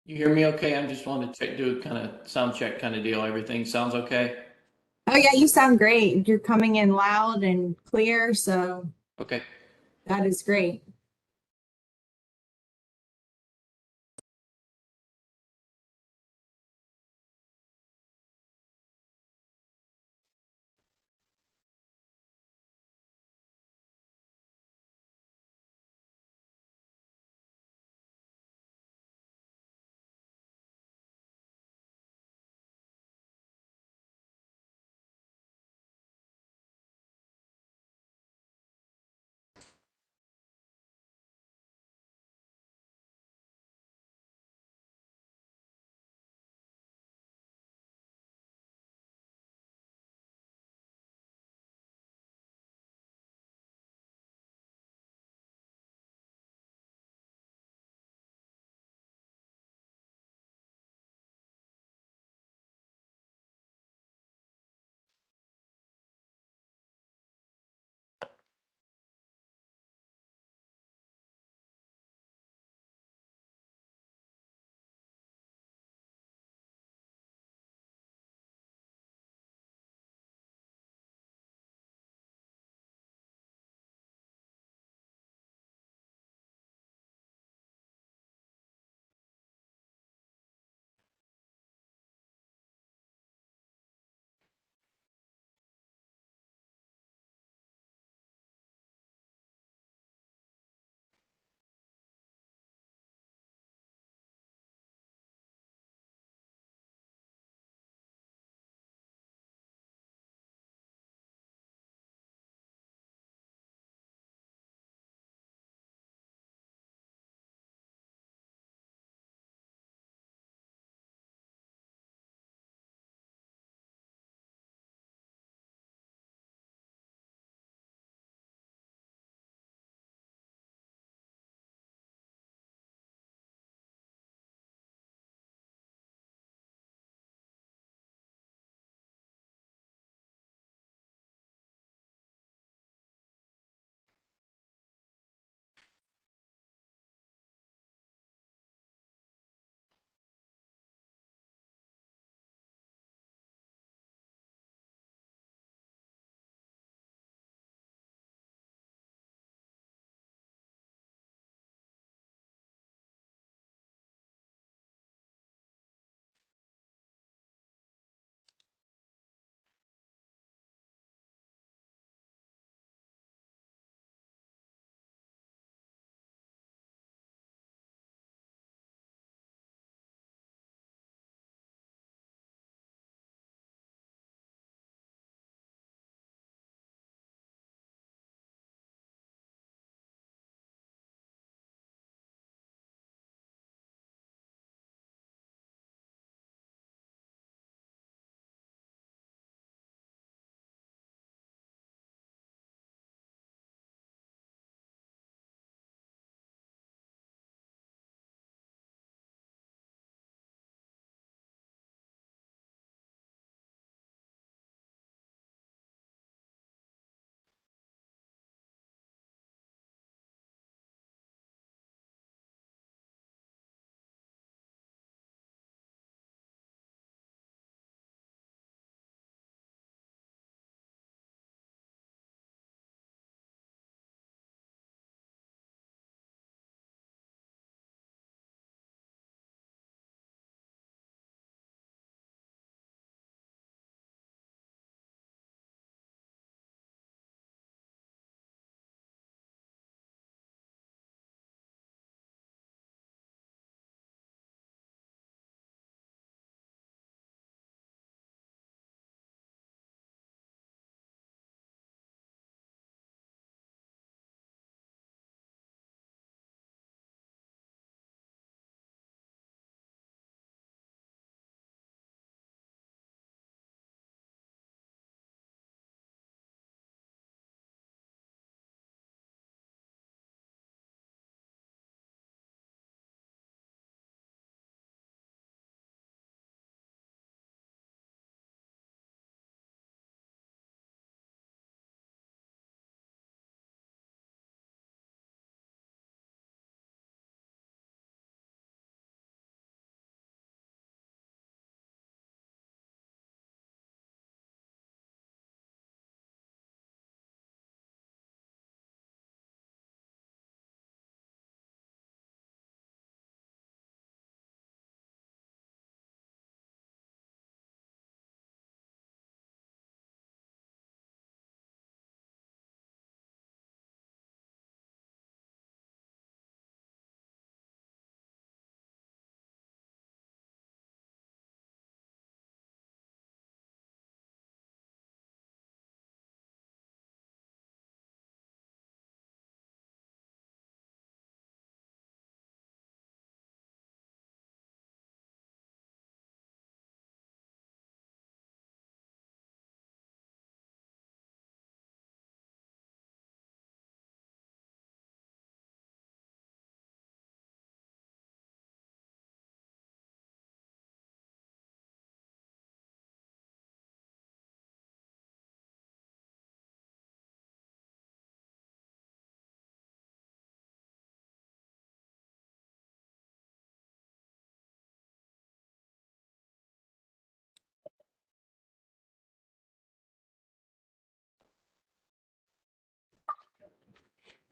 You hear me okay? I just wanted to check, do a kind of sound check kind of deal. Everything sounds okay? Oh yeah, you sound great. You're coming in loud and clear, so Okay. that is great.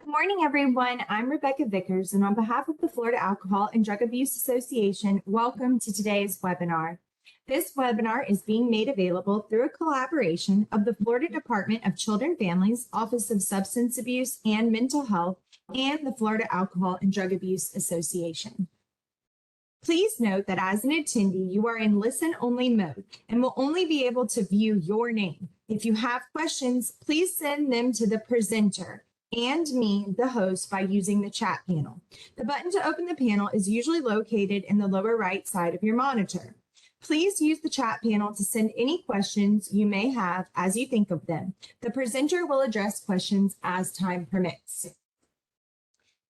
Good morning, everyone. I'm Rebecca Vickers, and on behalf of the Florida Alcohol and Drug Abuse Association, welcome to today's webinar. This webinar is being made available through a collaboration of the Florida Department of Children and Families, Office of Substance Abuse and Mental Health, and the Florida Alcohol and Drug Abuse Association. Please note that as an attendee, you are in listen-only mode and will only be able to view your name. If you have questions, please send them to the presenter and me, the host, by using the chat panel. The button to open the panel is usually located in the lower right side of your monitor. Please use the chat panel to send any questions you may have as you think of them. The presenter will address questions as time permits.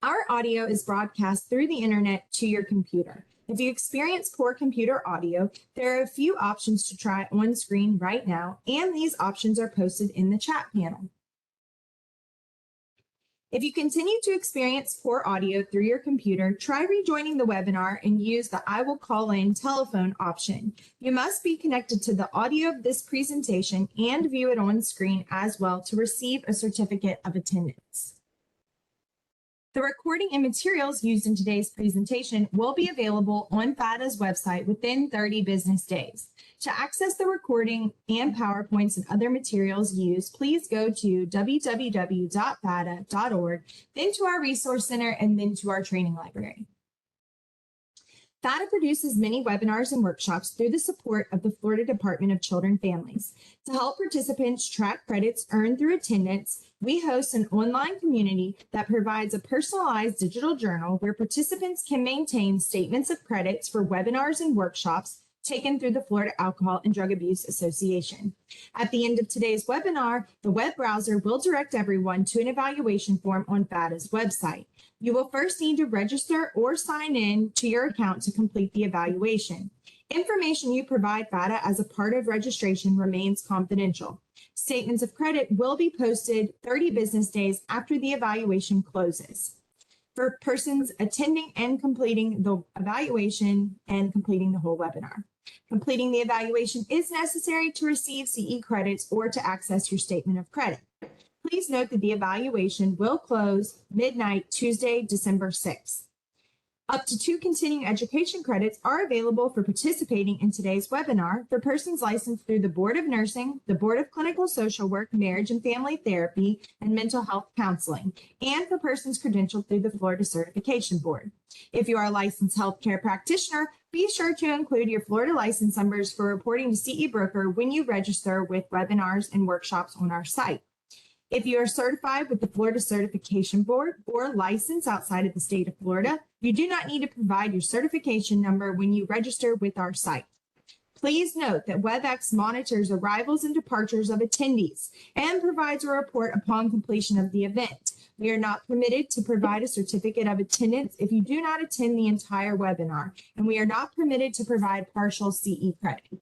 Our audio is broadcast through the internet to your computer. If you experience poor computer audio, there are a few options to try on screen right now, and these options are posted in the chat panel. If you continue to experience poor audio through your computer, try rejoining the webinar and use the I will call in telephone option. You must be connected to the audio of this presentation and view it on screen as well to receive a certificate of attendance. The recording and materials used in today's presentation will be available on FADA's website within 30 business days. To access the recording and PowerPoints and other materials used, please go to www.fada.org, then to our Resource Center, and then to our training library. FADA produces many webinars and workshops through the support of the Florida Department of Children and Families. To help participants track credits earned through attendance, we host an online community that provides a personalized digital journal where participants can maintain statements of credits for webinars and workshops taken through the Florida Alcohol and Drug Abuse Association. At the end of today's webinar, the web browser will direct everyone to an evaluation form on FADA's website. You will first need to register or sign in to your account to complete the evaluation. Information you provide FADA as a part of registration remains confidential. Statements of credit will be posted 30 business days after the evaluation closes. For persons attending and completing the evaluation and completing the whole webinar. Completing the evaluation is necessary to receive CE credits or to access your statement of credit. Please note that the evaluation will close midnight Tuesday, December 6th. Up to 2 continuing education credits are available for participating in today's webinar for persons licensed through the Board of Nursing, the Board of Clinical Social Work, Marriage and Family Therapy, and Mental Health Counseling, and for persons credentialed through the Florida Certification Board. If you are a licensed healthcare practitioner, be sure to include your Florida license numbers for reporting to CE Broker when you register with webinars and workshops on our site. If you are certified with the Florida Certification Board or licensed outside of the state of Florida, you do not need to provide your certification number when you register with our site. Please note that WebEx monitors arrivals and departures of attendees and provides a report upon completion of the event. We are not permitted to provide a certificate of attendance if you do not attend the entire webinar, and we are not permitted to provide partial CE credit.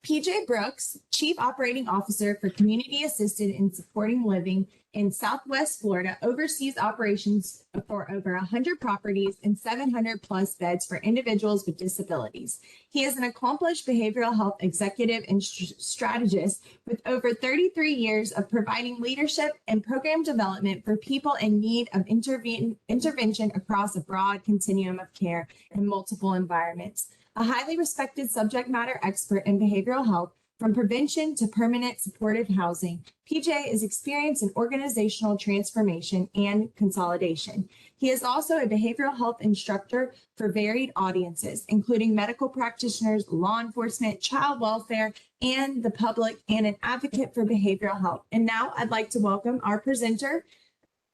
PJ Brooks, Chief Operating Officer for Community Assisted and Supporting Living in Southwest Florida, oversees operations for over 100 properties and 700 plus beds for individuals with disabilities. He is an accomplished behavioral health executive and strategist with over 33 years of providing leadership and program development for people in need of intervention across a broad continuum of care in multiple environments. A highly respected subject matter expert in behavioral health, from prevention to permanent supportive housing, PJ is experienced in organizational transformation and consolidation. He is also a behavioral health instructor for varied audiences, including medical practitioners, law enforcement, child welfare, and the public, and an advocate for behavioral health. And now I'd like to welcome our presenter,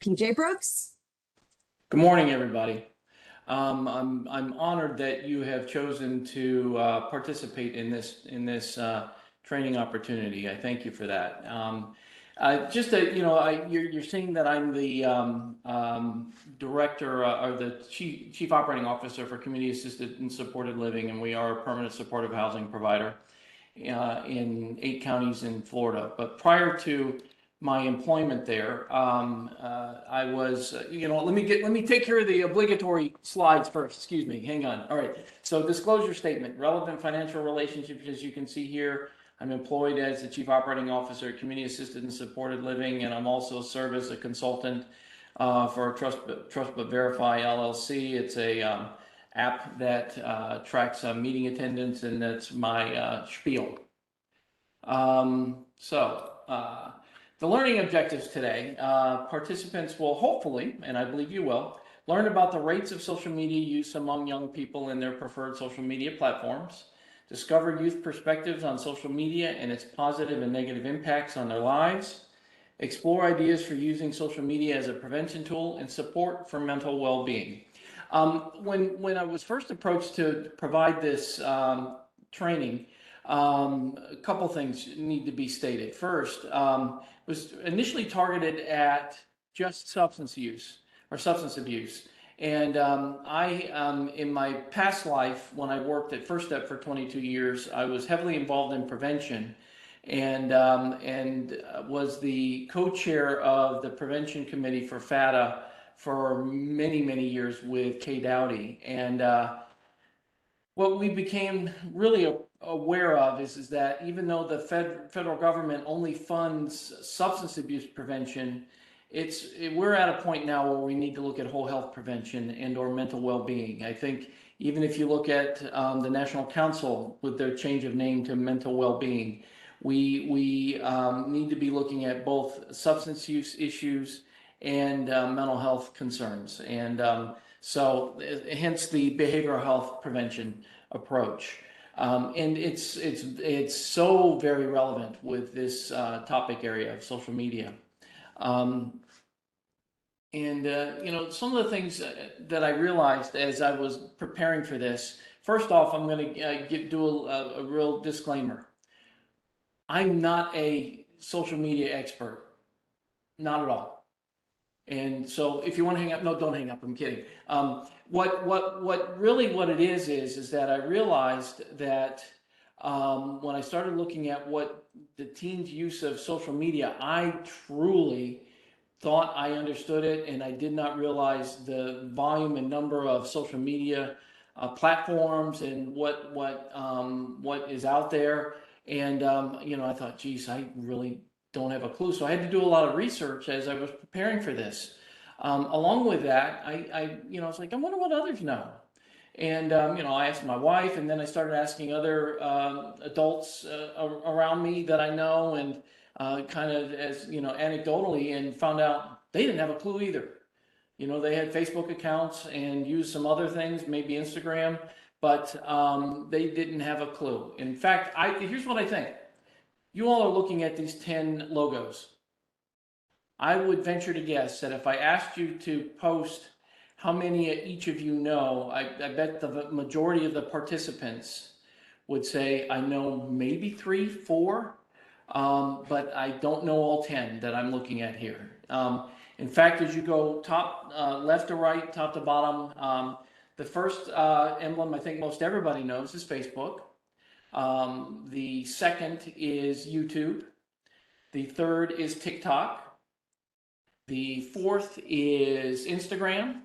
PJ Brooks. Good morning, everybody. I'm honored that you have chosen to participate in this training opportunity. I thank you for that. You're seeing that I'm the director or the chief operating officer for Community Assisted and Supported Living, and we are a permanent supportive housing provider in 8 counties in Florida. But prior to my employment there, I was, let me take care of the obligatory slides first. Excuse me, hang on. All right. So disclosure statement, relevant financial relationships, as you can see here. I'm employed as the Chief Operating Officer at Community Assisted and Supported Living, and I'm also serve as a consultant for Trust But Verify LLC. It's a app that tracks meeting attendance, and that's my spiel. The learning objectives today, participants will hopefully, and I believe you will, learn about the rates of social media use among young people and their preferred social media platforms, discover youth perspectives on social media and its positive and negative impacts on their lives, explore ideas for using social media as a prevention tool, and support for mental well-being. When I was first approached to provide this training, a couple things need to be stated. First, was initially targeted at just substance use or substance abuse. And in my past life, when I worked at First Step for 22 years, I was heavily involved in prevention and was the co-chair of the prevention committee for FATA for many, many years with Kay Dowdy. And what we became really aware of is that even though the federal government only funds substance abuse prevention, we're at a point now where we need to look at whole health prevention and or mental well-being. I think even if you look at the National Council with their change of name to mental well-being, we need to be looking at both substance use issues and mental health concerns. And so hence the behavioral health prevention approach. And it's so very relevant with this topic area of social media. Some of the things that I realized as I was preparing for this, first off, I'm going to do a real disclaimer. I'm not a social media expert, not at all. And so if you want to hang up, no, don't hang up, I'm kidding. What it is that I realized that when I started looking at what the teens' use of social media, I truly thought I understood it, and I did not realize the volume and number of social media platforms and what is out there. And I thought, geez, I really don't have a clue. So I had to do a lot of research as I was preparing for this. Along with that, I was like, I wonder what others know. And, I asked my wife, and then I started asking other adults around me that I know, and kind of as, anecdotally, and found out they didn't have a clue either. They had Facebook accounts and used some other things, maybe Instagram, but they didn't have a clue. In fact, here's what I think. You all are looking at these 10 logos. I would venture to guess that if I asked you to post how many each of you know, I bet the majority of the participants would say, I know maybe 3, 4, but I don't know all 10 that I'm looking at here. In fact, as you go top left to right, top to bottom, the first emblem I think most everybody knows is Facebook. The second is YouTube. The third is TikTok. The fourth is Instagram.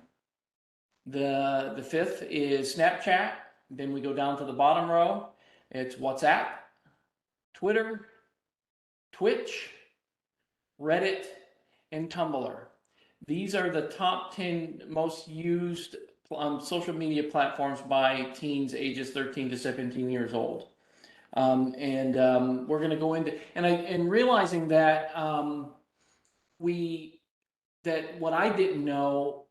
The fifth is Snapchat. Then we go down to the bottom row. It's WhatsApp, Twitter, Twitch, Reddit, and Tumblr. These are the top 10 most used social media platforms by teens ages 13 to 17 years old. We're going to go into, and realizing that what I didn't know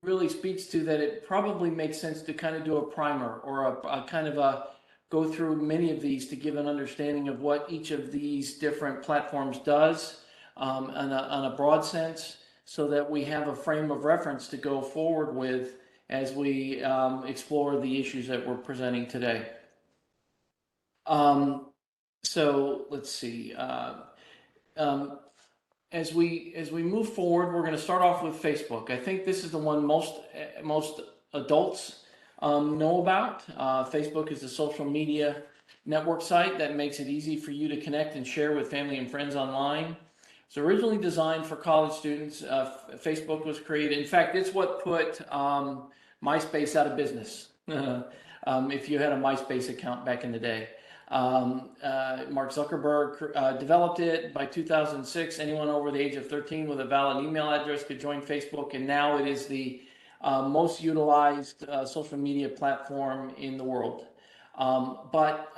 really speaks to that it probably makes sense to kind of do a primer or a kind of a go through many of these to give an understanding of what each of these different platforms does on a broad sense, so that we have a frame of reference to go forward with as we explore the issues that we're presenting today. So let's see. As we move forward, we're going to start off with Facebook. I think this is the one most adults know about. Facebook is a social media network site that makes it easy for you to connect and share with family and friends online. It's originally designed for college students. Facebook was created. In fact, it's what put MySpace out of business. If you had a MySpace account back in the day. Mark Zuckerberg developed it. By 2006, anyone over the age of 13 with a valid email address could join Facebook, and now it is the most utilized social media platform in the world. But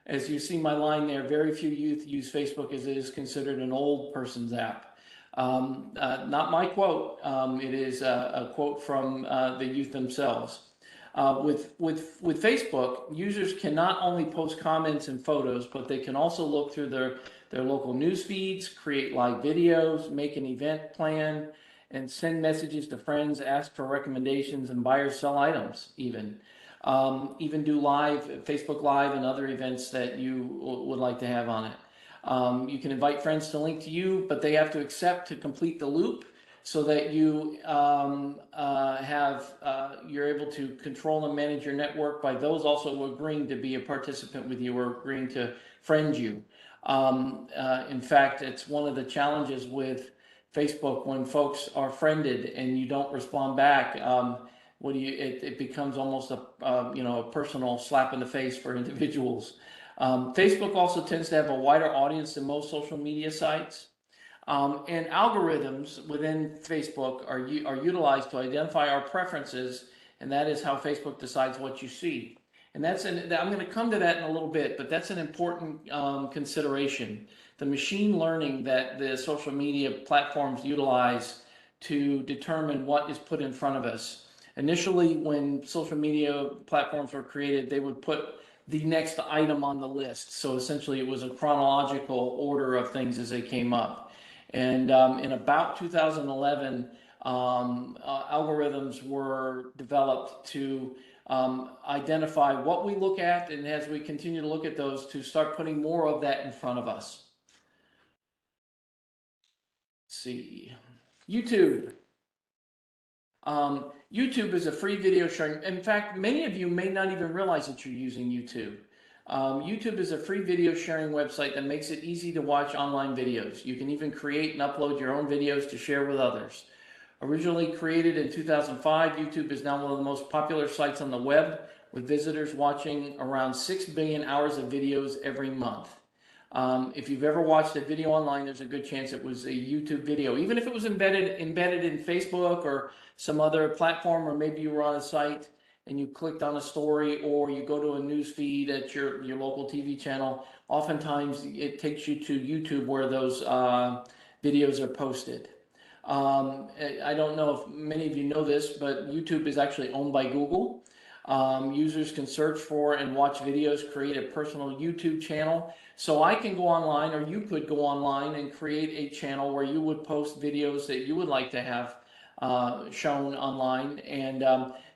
as you see my line there, very few youth use Facebook as it is considered an old person's app. Not my quote. It is a quote from the youth themselves. With Facebook, users can not only post comments and photos, but they can also look through their local news feeds, create live videos, make an event plan, and send messages to friends, ask for recommendations, and buy or sell items even. Even do Facebook Live and other events that you would like to have on it. You can invite friends to link to you, but they have to accept to complete the loop so that you you're able to control and manage your network by those also agreeing to be a participant with you or agreeing to friend you. In fact, it's one of the challenges with Facebook when folks are friended and you don't respond back. It becomes almost a personal slap in the face for individuals. Facebook also tends to have a wider audience than most social media sites. And algorithms within Facebook are utilized to identify our preferences, and that is how Facebook decides what you see. And I'm going to come to that in a little bit, but that's an important consideration. The machine learning that the social media platforms utilize to determine what is put in front of us. Initially, when social media platforms were created, they would put the next item on the list. So essentially, it was a chronological order of things as they came up. And in about 2011, algorithms were developed to identify what we look at, and as we continue to look at those, to start putting more of that in front of us. Let's see, YouTube. YouTube is a free video sharing. In fact, many of you may not even realize that you're using YouTube. YouTube is a free video sharing website that makes it easy to watch online videos. You can even create and upload your own videos to share with others. Originally created in 2005, YouTube is now one of the most popular sites on the web, with visitors watching around 6 billion hours of videos every month. If you've ever watched a video online, there's a good chance it was a YouTube video, even if it was embedded in Facebook or some other platform, or maybe you were on a site and you clicked on a story, or you go to a news feed at your local TV channel. Oftentimes it takes you to YouTube where those videos are posted. I don't know if many of you know this, but YouTube is actually owned by Google. Users can search for and watch videos, create a personal YouTube channel. So I can go online, or you could go online and create a channel where you would post videos that you would like to have shown online. And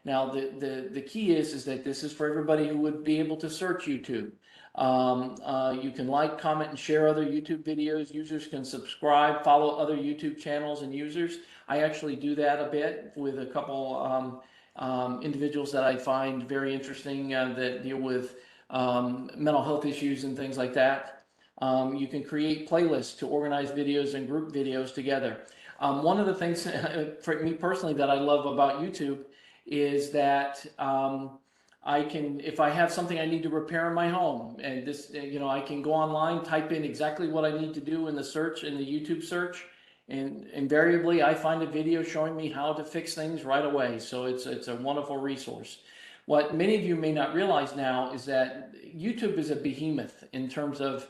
now the key is that this is for everybody who would be able to search YouTube. You can like, comment, and share other YouTube videos. Users can subscribe, follow other YouTube channels and users. I actually do that a bit with a couple individuals that I find very interesting that deal with mental health issues and things like that. You can create playlists to organize videos and group videos together. One of the things for me personally that I love about YouTube is that I can, if I have something I need to repair in my home, and this, I can go online, type in exactly what I need to do in the search, in the YouTube search, and invariably I find a video showing me how to fix things right away. So it's a wonderful resource. What many of you may not realize now is that YouTube is a behemoth in terms of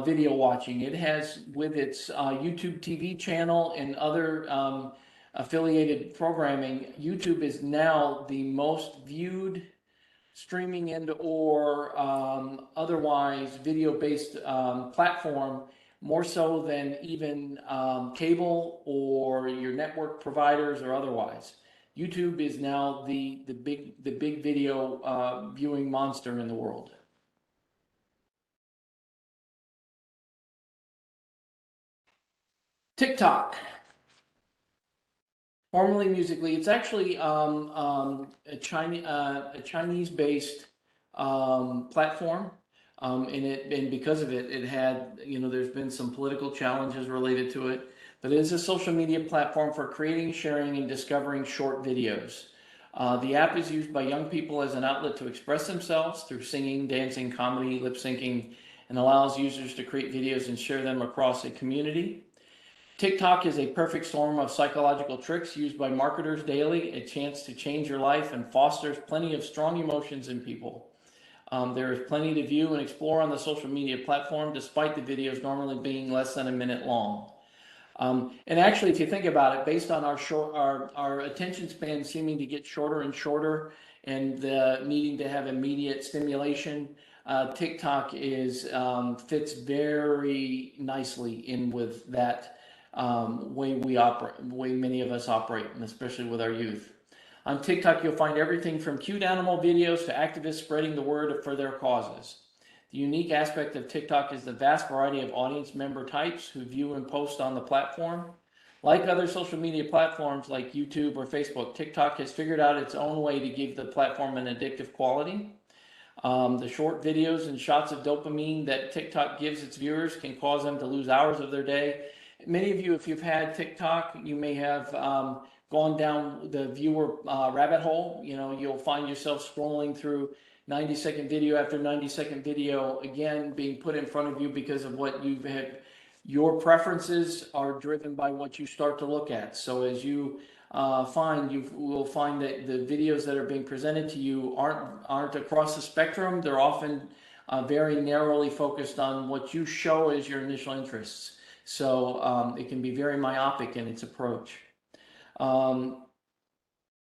video watching. It has, with its YouTube TV channel and other affiliated programming, YouTube is now the most viewed streaming and or otherwise video-based platform, more so than even cable or your network providers or otherwise. YouTube is now the big video viewing monster in the world. TikTok, formerly Musical.ly, it's actually a Chinese-based platform, and because of it, it had, there's been some political challenges related to it, but it is a social media platform for creating, sharing, and discovering short videos. The app is used by young people as an outlet to express themselves through singing, dancing, comedy, lip syncing, and allows users to create videos and share them across a community. TikTok is a perfect storm of psychological tricks used by marketers daily, a chance to change your life, and fosters plenty of strong emotions in people. There is plenty to view and explore on the social media platform, despite the videos normally being less than a minute long. And actually, if you think about it, based on our attention span seeming to get shorter and shorter, and the needing to have immediate stimulation, TikTok fits very nicely in with that way we operate, way many of us operate, and especially with our youth. On TikTok, you'll find everything from cute animal videos to activists spreading the word for their causes. The unique aspect of TikTok is the vast variety of audience member types who view and post on the platform. Like other social media platforms like YouTube or Facebook, TikTok has figured out its own way to give the platform an addictive quality. The short videos and shots of dopamine that TikTok gives its viewers can cause them to lose hours of their day. Many of you, if you've had TikTok, you may have gone down the viewer rabbit hole. You know, you'll find yourself scrolling through 90-second video after 90-second video, again, being put in front of you because of what you've had. Your preferences are driven by what you start to look at. So as you you will find that the videos that are being presented to you aren't across the spectrum. They're often very narrowly focused on what you show as your initial interests. So it can be very myopic in its approach.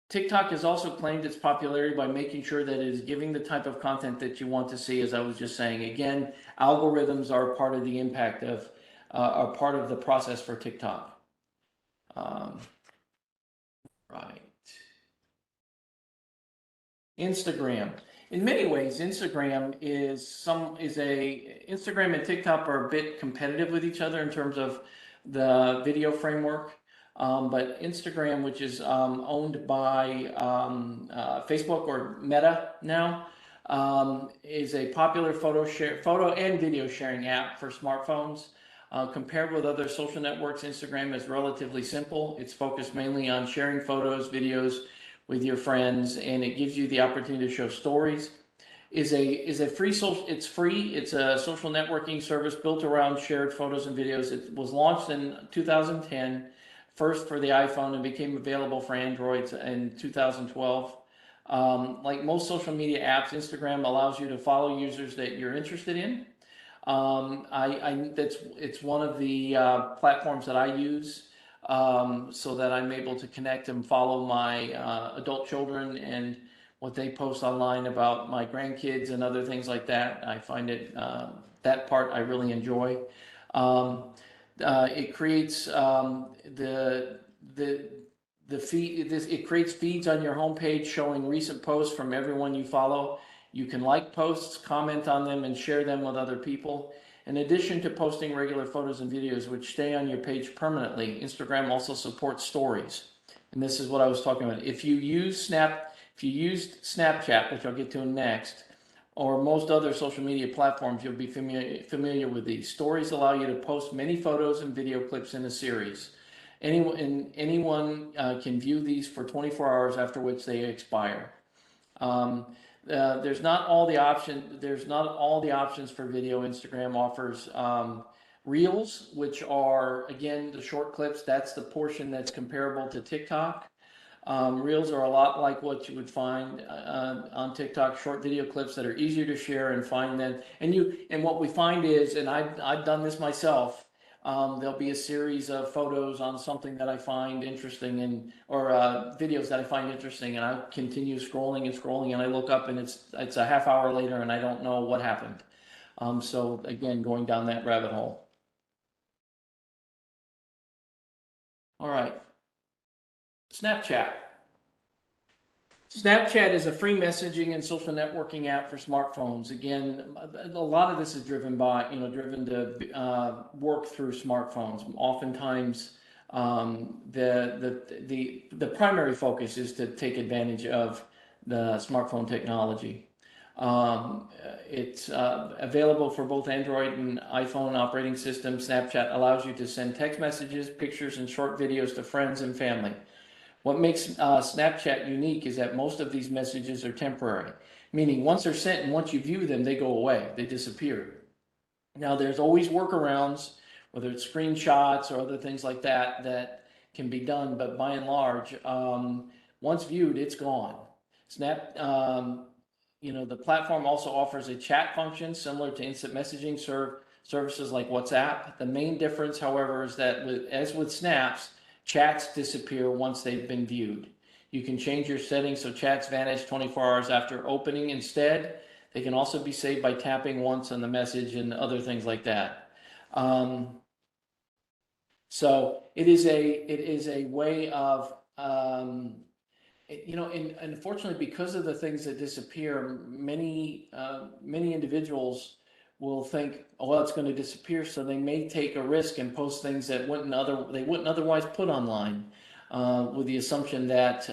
TikTok has also claimed its popularity by making sure that it is giving the type of content that you want to see, as I was just saying. Again, algorithms are part of the impact of, are part of the process for TikTok. Right. Instagram. In many ways, Instagram and TikTok are a bit competitive with each other in terms of the video framework. But Instagram, which is owned by Facebook or Meta now, is a popular photo and video sharing app for smartphones. Compared with other social networks, Instagram is relatively simple. It's focused mainly on sharing photos, videos with your friends, and it gives you the opportunity to show stories. It's free. It's a social networking service built around shared photos and videos. It was launched in 2010, first for the iPhone, and became available for Androids in 2012. Like most social media apps, Instagram allows you to follow users that you're interested in. It's one of the platforms that I use so that I'm able to connect and follow my adult children and what they post online about my grandkids and other things like that. I find it that part I really enjoy. It creates it creates feeds on your homepage showing recent posts from everyone you follow. You can like posts, comment on them, and share them with other people. In addition to posting regular photos and videos which stay on your page permanently, Instagram also supports stories. And this is what I was talking about. If you used Snapchat, which I'll get to next, or most other social media platforms, you'll be familiar with these. Stories allow you to post many photos and video clips in a series. Anyone can view these for 24 hours, after which they expire. There's not all the options for video. Instagram offers Reels, which are, again, the short clips. That's the portion that's comparable to TikTok. Reels are a lot like what you would find on TikTok, short video clips that are easier to share and find them. And what we find is, and I've done this myself, there'll be a series of photos on something that I find interesting, or videos that I find interesting, and I continue scrolling and scrolling, and I look up and it's a half hour later and I don't know what happened. So again, going down that rabbit hole. All right. Snapchat. Snapchat is a free messaging and social networking app for smartphones. Again, a lot of this is driven to work through smartphones. Oftentimes, the primary focus is to take advantage of the smartphone technology. It's available for both Android and iPhone operating systems. Snapchat allows you to send text messages, pictures, and short videos to friends and family. What makes Snapchat unique is that most of these messages are temporary, meaning once they're sent and once you view them, they go away, they disappear. Now, there's always workarounds, whether it's screenshots or other things like that, that can be done, but by and large, once viewed, it's gone. Snap, the platform also offers a chat function similar to instant messaging services like WhatsApp. The main difference, however, is that as with Snaps, chats disappear once they've been viewed. You can change your settings so chats vanish 24 hours after opening instead. They can also be saved by tapping once on the message and other things like that. So it is a way of and unfortunately, because of the things that disappear, many individuals will think, oh, well, it's going to disappear, so they may take a risk and post things that they wouldn't otherwise put online, with the assumption that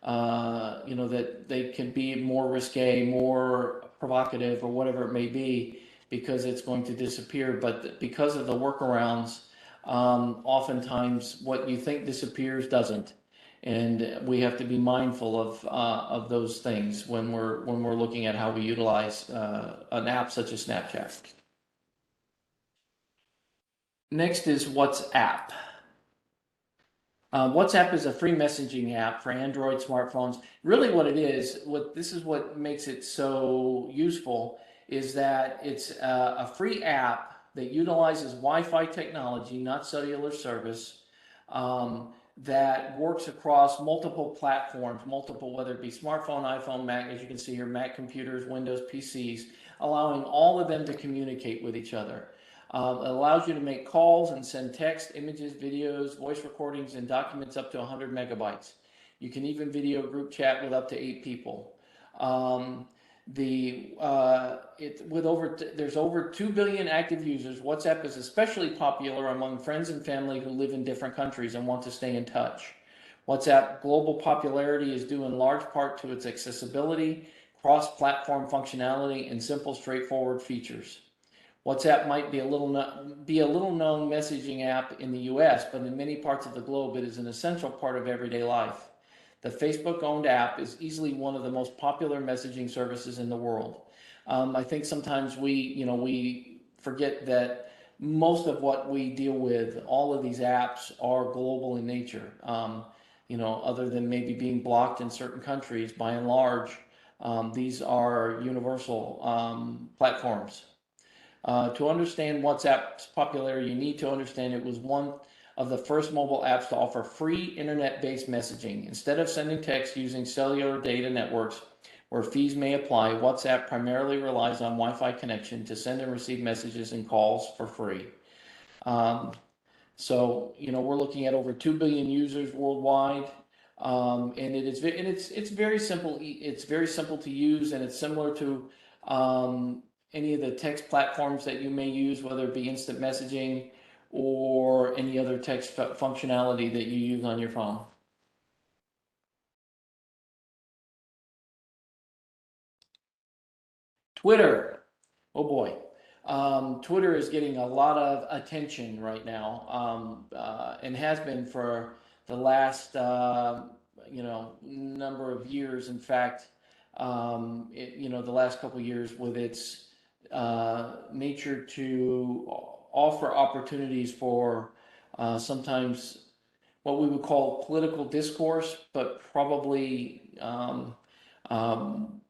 that they can be more risque, more provocative, or whatever it may be, because it's going to disappear. But because of the workarounds, oftentimes what you think disappears doesn't, and we have to be mindful of those things when we're looking at how we utilize an app such as Snapchat. Next is WhatsApp. WhatsApp is a free messaging app for Android smartphones. Really what it is, this is what makes it so useful, is that it's a free app that utilizes Wi-Fi technology, not cellular service, that works across multiple platforms, whether it be smartphone, iPhone, Mac, as you can see here, Mac computers, Windows PCs, allowing all of them to communicate with each other. It allows you to make calls and send text, images, videos, voice recordings, and documents up to 100 megabytes. You can even video group chat with up to 8 people. There's over 2 billion active users. WhatsApp is especially popular among friends and family who live in different countries and want to stay in touch. WhatsApp global popularity is due in large part to its accessibility, cross-platform functionality, and simple, straightforward features. WhatsApp might be a little known messaging app in the US, but in many parts of the globe, it is an essential part of everyday life. The Facebook-owned app is easily one of the most popular messaging services in the world. I think sometimes we forget that most of what we deal with, all of these apps are global in nature. Other than maybe being blocked in certain countries, by and large, these are universal platforms. To understand WhatsApp's popularity, you need to understand it was one of the first mobile apps to offer free internet-based messaging. Instead of sending text using cellular data networks where fees may apply, WhatsApp primarily relies on Wi-Fi connection to send and receive messages and calls for free. So we're looking at over 2 billion users worldwide, and it's very simple. It's very simple to use, and it's similar to any of the text platforms that you may use, whether it be instant messaging or any other text functionality that you use on your phone. Twitter. Oh boy. Twitter is getting a lot of attention right now, and has been for the last number of years. In fact, the last couple of years, with its nature to offer opportunities for sometimes what we would call political discourse, but probably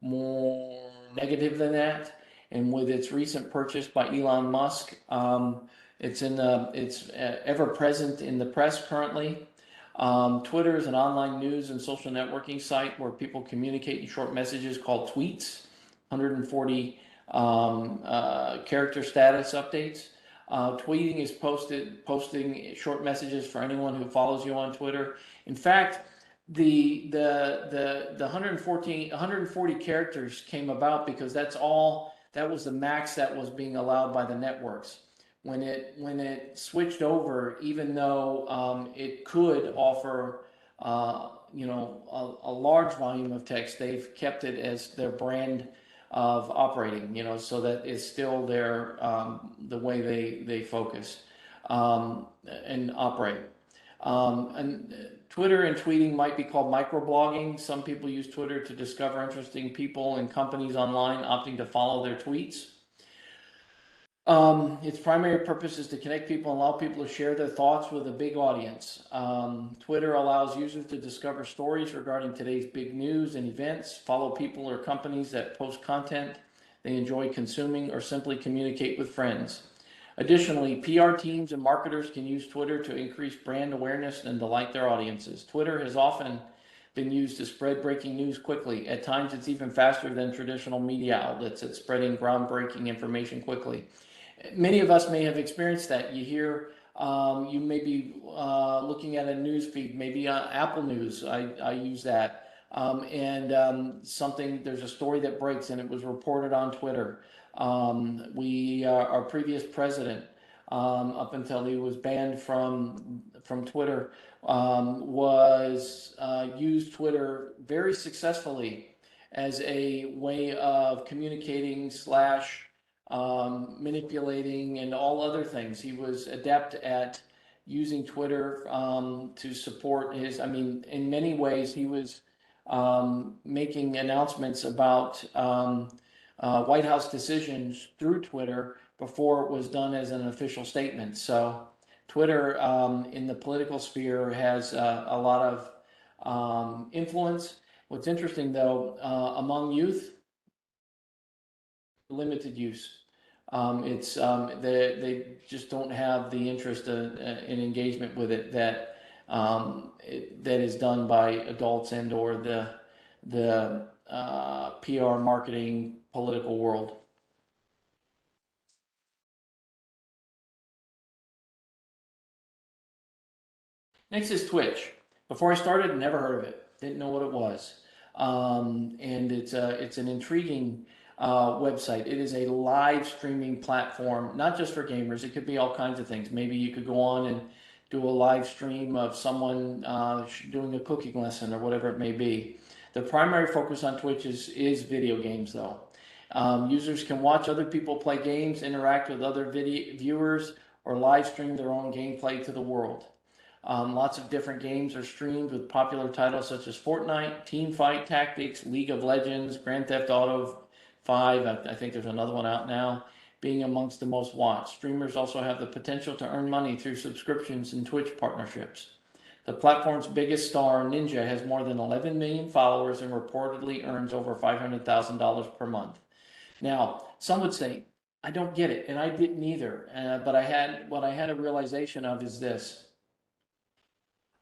more negative than that. And with its recent purchase by Elon Musk, it's ever present in the press currently. Twitter is an online news and social networking site where people communicate in short messages called tweets, 140 character status updates. Tweeting is posting short messages for anyone who follows you on Twitter. In fact, the 140 characters came about because that was the max that was being allowed by the networks. When it switched over, even though it could offer a large volume of text, they've kept it as their brand of operating, so that it's still the way they focus and operate. And Twitter and tweeting might be called microblogging. Some people use Twitter to discover interesting people and companies online, opting to follow their tweets. Its primary purpose is to connect people and allow people to share their thoughts with a big audience. Twitter allows users to discover stories regarding today's big news and events, follow people or companies that post content they enjoy consuming, or simply communicate with friends. Additionally, PR teams and marketers can use Twitter to increase brand awareness and delight their audiences. Twitter has often been used to spread breaking news quickly. At times, it's even faster than traditional media outlets at spreading groundbreaking information quickly. Many of us may have experienced that. You hear, you may be looking at a news feed, maybe Apple News. I use that. There's a story that breaks and it was reported on Twitter. Our previous president, up until he was banned from Twitter, was used Twitter very successfully as a way of communicating slash manipulating and all other things. He was adept at using Twitter to support his. I mean, in many ways, he was making announcements about White House decisions through Twitter before it was done as an official statement. So Twitter in the political sphere has a lot of influence. What's interesting though, among youth, limited use. They just don't have the interest in engagement with it that that is done by adults and or the PR marketing political world. Next is Twitch. Before I started, never heard of it. Didn't know what it was. And it's an intriguing website. It is a live streaming platform, not just for gamers. It could be all kinds of things. Maybe you could go on and do a live stream of someone doing a cooking lesson or whatever it may be. The primary focus on Twitch is video games, though. Users can watch other people play games, interact with other viewers, or live stream their own gameplay to the world. Lots of different games are streamed with popular titles such as Fortnite, Teamfight Tactics, League of Legends, Grand Theft Auto 5, I think there's another one out now, being amongst the most watched. Streamers also have the potential to earn money through subscriptions and Twitch partnerships. The platform's biggest star, Ninja, has more than 11 million followers and reportedly earns over $500,000 per month. Now, some would say, I don't get it, and I didn't either. But what I had a realization of is this.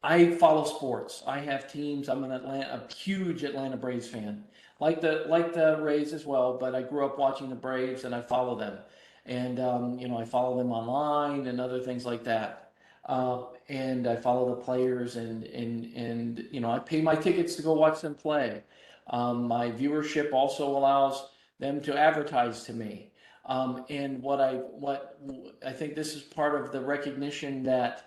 I follow sports. I have teams. I'm a huge Atlanta Braves fan. Like the Rays as well, but I grew up watching the Braves and I follow them. And I follow them online and other things like that. And I follow the players and I pay my tickets to go watch them play. My viewership also allows them to advertise to me. And what I think this is part of the recognition that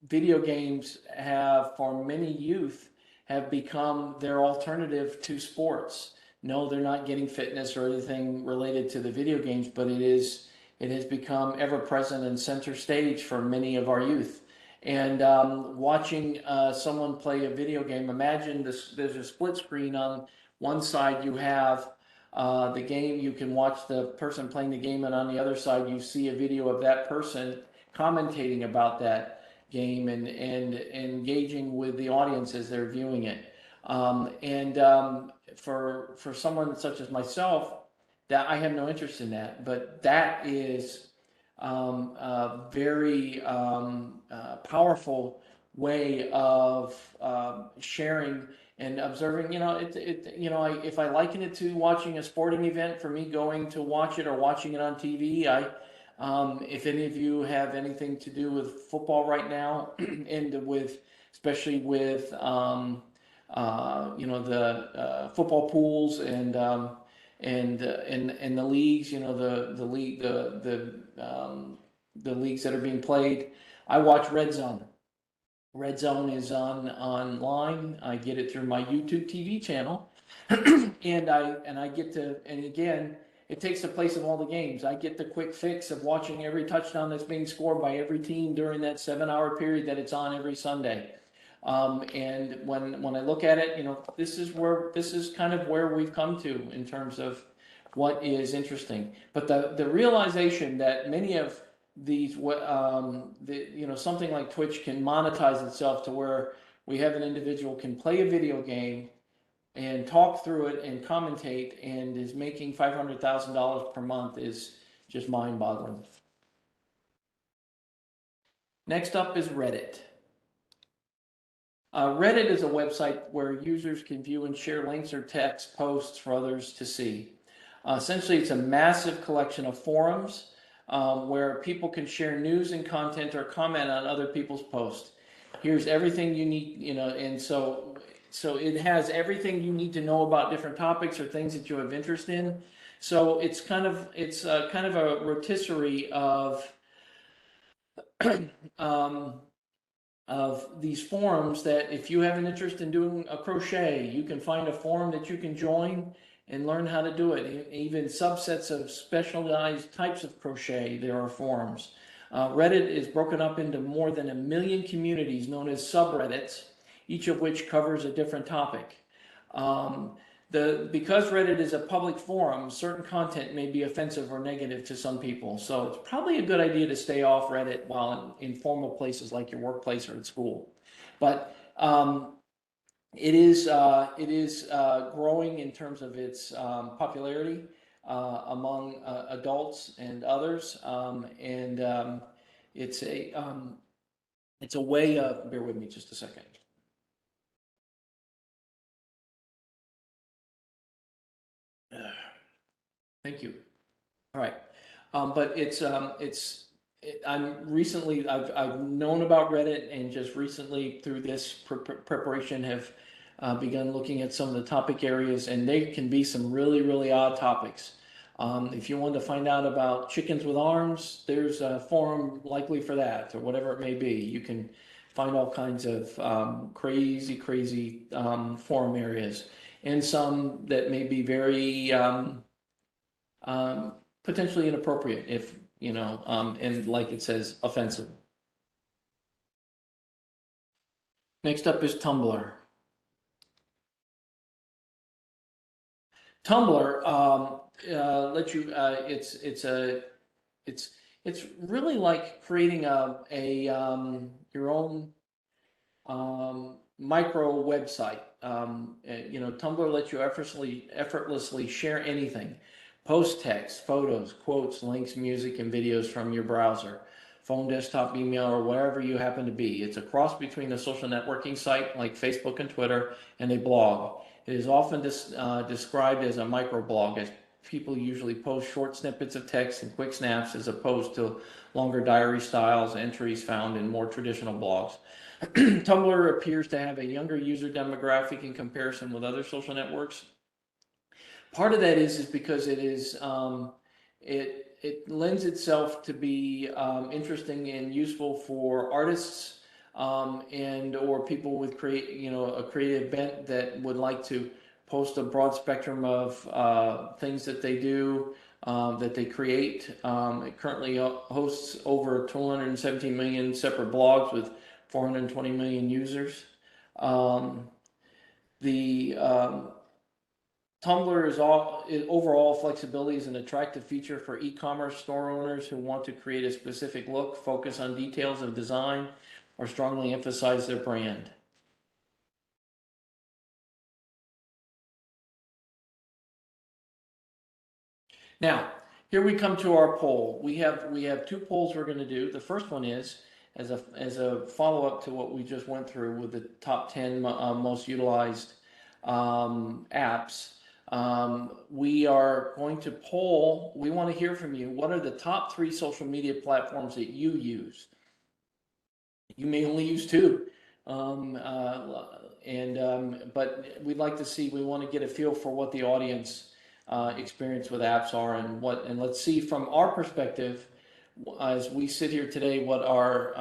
video games have, for many youth, have become their alternative to sports. No, they're not getting fitness or anything related to the video games, but it has become ever present and center stage for many of our youth. And watching someone play a video game, imagine there's a split screen. On one side you have the game, you can watch the person playing the game, and on the other side you see a video of that person commentating about that game and engaging with the audience as they're viewing it. For someone such as myself, that I have no interest in that, but that is a very powerful way of sharing and observing. If I liken it to watching a sporting event, for me going to watch it or watching it on TV, if any of you have anything to do with football right now, and especially with the football pools and the leagues, the leagues that are being played, I watch Red Zone. Red Zone is online. I get it through my YouTube TV channel, and I get to, and again, it takes the place of all the games. I get the quick fix of watching every touchdown that's being scored by every team during that 7-hour period that it's on every Sunday. And when I look at it, this is kind of where we've come to in terms of what is interesting. But the realization that many of these, something like Twitch can monetize itself to where we have an individual can play a video game and talk through it and commentate and is making $500,000 per month is just mind-boggling. Next up is Reddit. Reddit is a website where users can view and share links or text posts for others to see. Essentially, it's a massive collection of forums where people can share news and content or comment on other people's posts. Here's everything you need, and so it has everything you need to know about different topics or things that you have interest in. So it's kind of a rotisserie of of these forums that if you have an interest in doing a crochet, you can find a forum that you can join and learn how to do it. Even subsets of specialized types of crochet, there are forums. Reddit is broken up into more than 1 million communities known as subreddits, each of which covers a different topic. Because Reddit is a public forum, certain content may be offensive or negative to some people. So it's probably a good idea to stay off Reddit while in formal places like your workplace or at school. But it is growing in terms of its popularity among adults and others, and it's a way of. Bear with me just a second. Thank you. All right, but I've known about Reddit, and just recently through this preparation have begun looking at some of the topic areas, and they can be some really, really odd topics. If you want to find out about chickens with arms, there's a forum likely for that, or whatever it may be. You can find all kinds of crazy forum areas, and some that may be very potentially inappropriate, if and like it says, offensive. Next up is Tumblr. Tumblr lets you. It's really like creating your own micro website. Tumblr lets you effortlessly share anything. Post text, photos, quotes, links, music, and videos from your browser, phone, desktop, email, or wherever you happen to be. It's a cross between a social networking site like Facebook and Twitter and a blog. It is often described as a microblog, as people usually post short snippets of text and quick snaps as opposed to longer diary styles entries found in more traditional blogs. Tumblr appears to have a younger user demographic in comparison with other social networks. Part of that is because it lends itself to be interesting and useful for artists and or people with a creative bent that would like to post a broad spectrum of things that they do, that they create. It currently hosts over 217 million separate blogs with 420 million users. Tumblr's overall flexibility is an attractive feature for e-commerce store owners who want to create a specific look, focus on details of design, or strongly emphasize their brand. Now, here we come to our poll. We have 2 polls we're going to do. The first one is as a follow-up to what we just went through with the top 10 most utilized apps. We are going to poll. We want to hear from you. What are the top 3 social media platforms that you use? You may only use 2, but we'd like to see. We want to get a feel for what the audience experience with apps are, and let's see from our perspective as we sit here today what our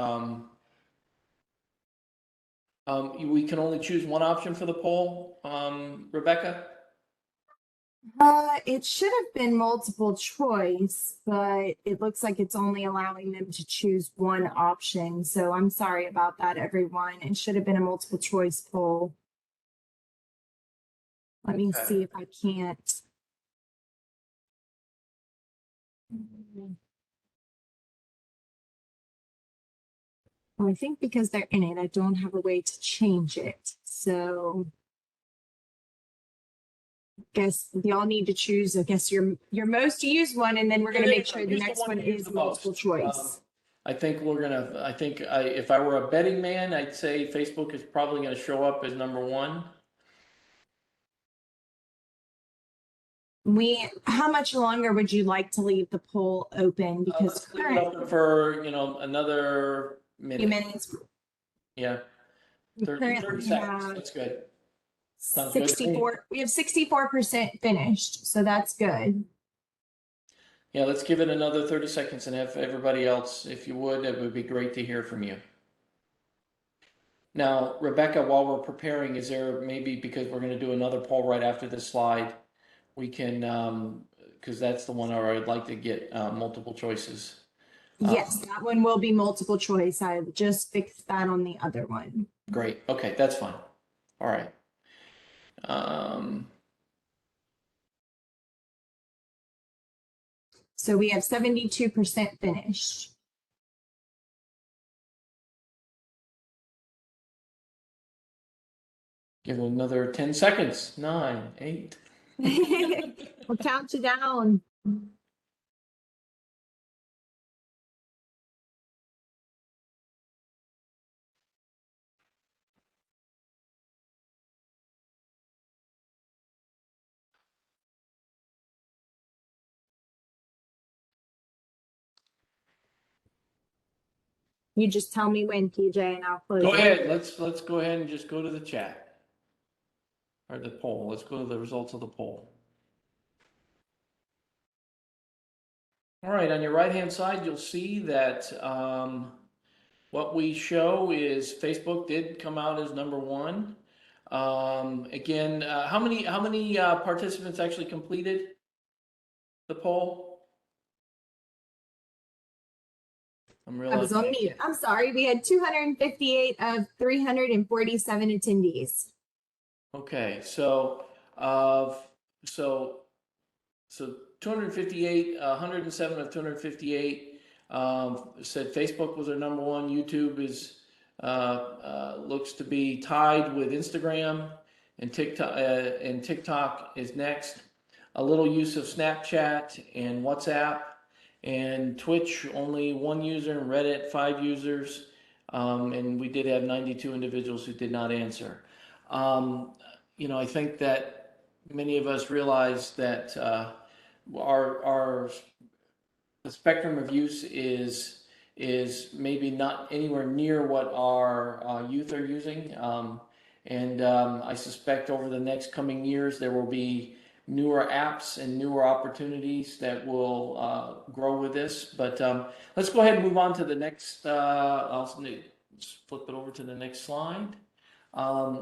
we can only choose one option for the poll. Rebecca? It should have been multiple choice, but it looks like it's only allowing them to choose one option. So I'm sorry about that, everyone. It should have been a multiple choice poll. Let me Okay. see if I can't. Well, I think because they're in it, I don't have a way to change it. So guess y'all need to choose, I guess your most used one, and then we're gonna There you make go. sure the Use the next one one you use is the multiple most. choice. If I were a betting man, I'd say Facebook is probably gonna show up as number one. How much longer would you like to leave the poll open? Because Let's leave it current open for, another few minute. minutes, Yeah, we 30 currently seconds. have That's good. Sounds good to me. 64, we have 64% finished, so that's good. Yeah, let's give it another 30 seconds and have everybody else, if you would, it would be great to hear from you. Now, Rebecca, while we're preparing, is there maybe, because we're gonna do another poll right after this slide, we can, because that's the one where I'd like to get multiple choices. Yes, that one will be multiple choice. I just fixed that on the other one. Great, okay, that's fine. All right. Um, So we have 72% finished. Give it another 10 seconds. 9, 8. We'll count you down. You just tell me when, TJ, and I'll close Go it. ahead, let's go ahead and just go to the chat. Or the poll. Let's go to the results of the poll. All right, on your right-hand side, you'll see that what we show is Facebook did come out as number one. Again, how many participants actually completed the poll? I'm I was realizing on mute. I'm sorry. We had 258 of 347 attendees. Okay, so uh, so so 258, 107 of 258 said Facebook was their number one. YouTube is looks to be tied with Instagram, and TikTok is next. A little use of Snapchat and WhatsApp, and Twitch only one user, and Reddit 5 users, and we did have 92 individuals who did not answer. I think that many of us realize that our the spectrum of use is maybe not anywhere near what our youth are using. I suspect over the next coming years there will be newer apps and newer opportunities that will grow with this. But let's go ahead and move on to the next. I'll just flip it over to the next slide,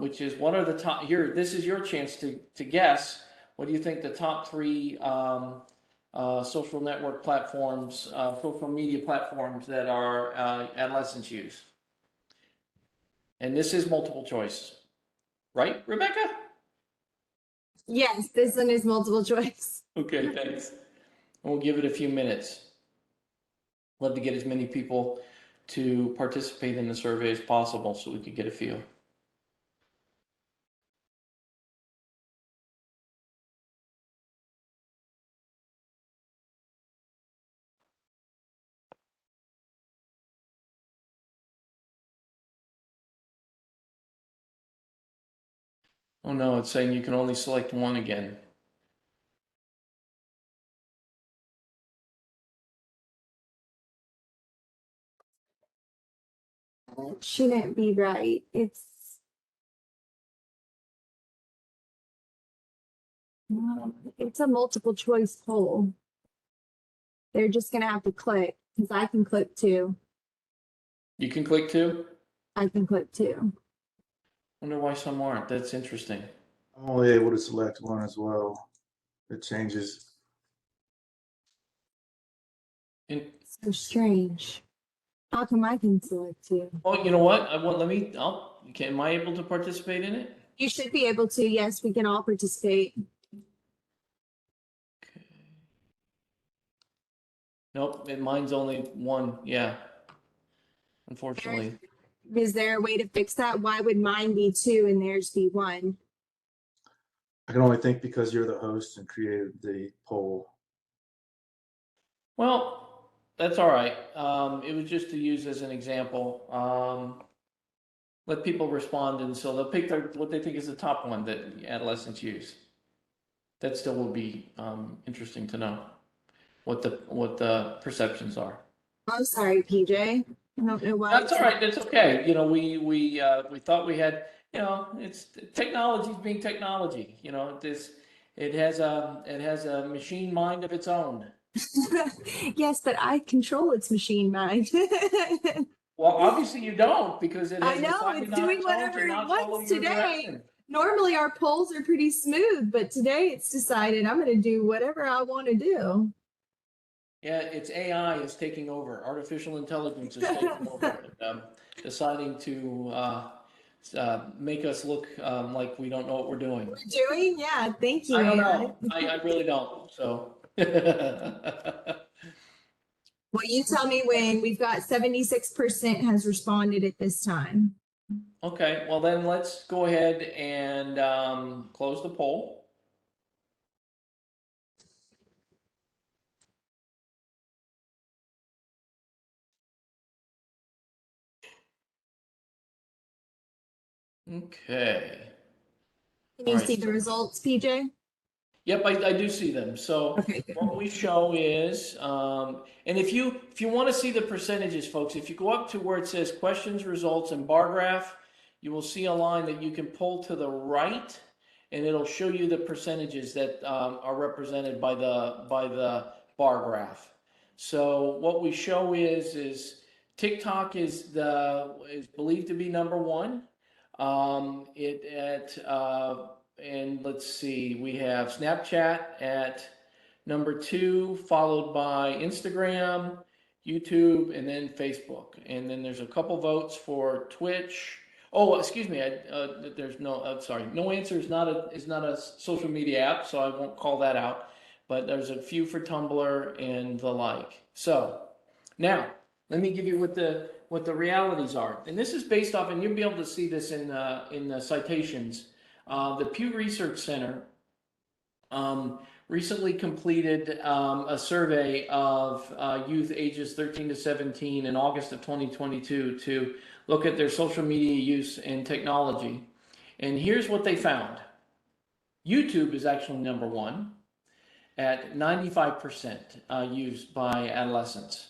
which is what are the top here. This is your chance to guess. What do you think the top three social network platforms, social media platforms that our adolescents use? And this is multiple choice, right, Rebecca? Yes, this one is multiple choice. Okay, thanks. We'll give it a few minutes. Love to get as many people to participate in the survey as possible so we could get a feel. Oh no, it's saying you can only select one again. It shouldn't be right. It's a multiple choice poll. They're just gonna have to click because I can click too. You can click two? I can click too. Wonder why some aren't. That's interesting. I'm only able to select one as well. It changes. And, So strange. How come I can select you? well, you know what? Am I able to participate in it? You should be able to. Yes, we can all participate. Okay. Nope, mine's only one, yeah, unfortunately. Is there a way to fix that? Why would mine be 2 and theirs be 1? I can only think because you're the host and created the poll. Well, that's all right. It was just to use as an example. Let people respond, and so they'll pick what they think is the top one that adolescents use. That still will be interesting to know what the perceptions are. I'm sorry, PJ. I don't know why. That's all right. That's okay. You know, we thought we had. You know, it's technology's being technology. You know, it has a machine mind of its own. Yes, but I control its machine mind. Well, obviously you don't, because it I has know, decided it's not doing to whatever it not follow wants your today. direction. Normally our polls are pretty smooth, but today it's decided I'm going to do whatever I want to do. Yeah, it's AI is taking over. Artificial intelligence is taking over, deciding to make us look like we don't know what we're doing. We're doing? Yeah, thank you, I don't AI. know. I really don't. So. Well, you tell me when we've got 76% has responded at this time. Okay, well then let's go ahead and close the poll. Okay. Can All you right. see the results, PJ? Yep, I do see them. So Okay, good. what we show is, and if you want to see the percentages, folks, if you go up to where it says questions, results, and bar graph, you will see a line that you can pull to the right, and it'll show you the percentages that are represented by the bar graph. So what we show is TikTok is believed to be number one. And let's see, we have Snapchat at number 2, followed by Instagram, YouTube, and then Facebook. And then there's a couple votes for Twitch. Oh, excuse me. There's no. Sorry, No Answer is not a social media app, so I won't call that out. But there's a few for Tumblr and the like. So now let me give you what the realities are. And this is based off, and you'll be able to see this in the citations. The Pew Research Center recently completed a survey of youth ages 13 to 17 in August of 2022 to look at their social media use and technology. And here's what they found. YouTube is actually number one at 95% used by adolescents.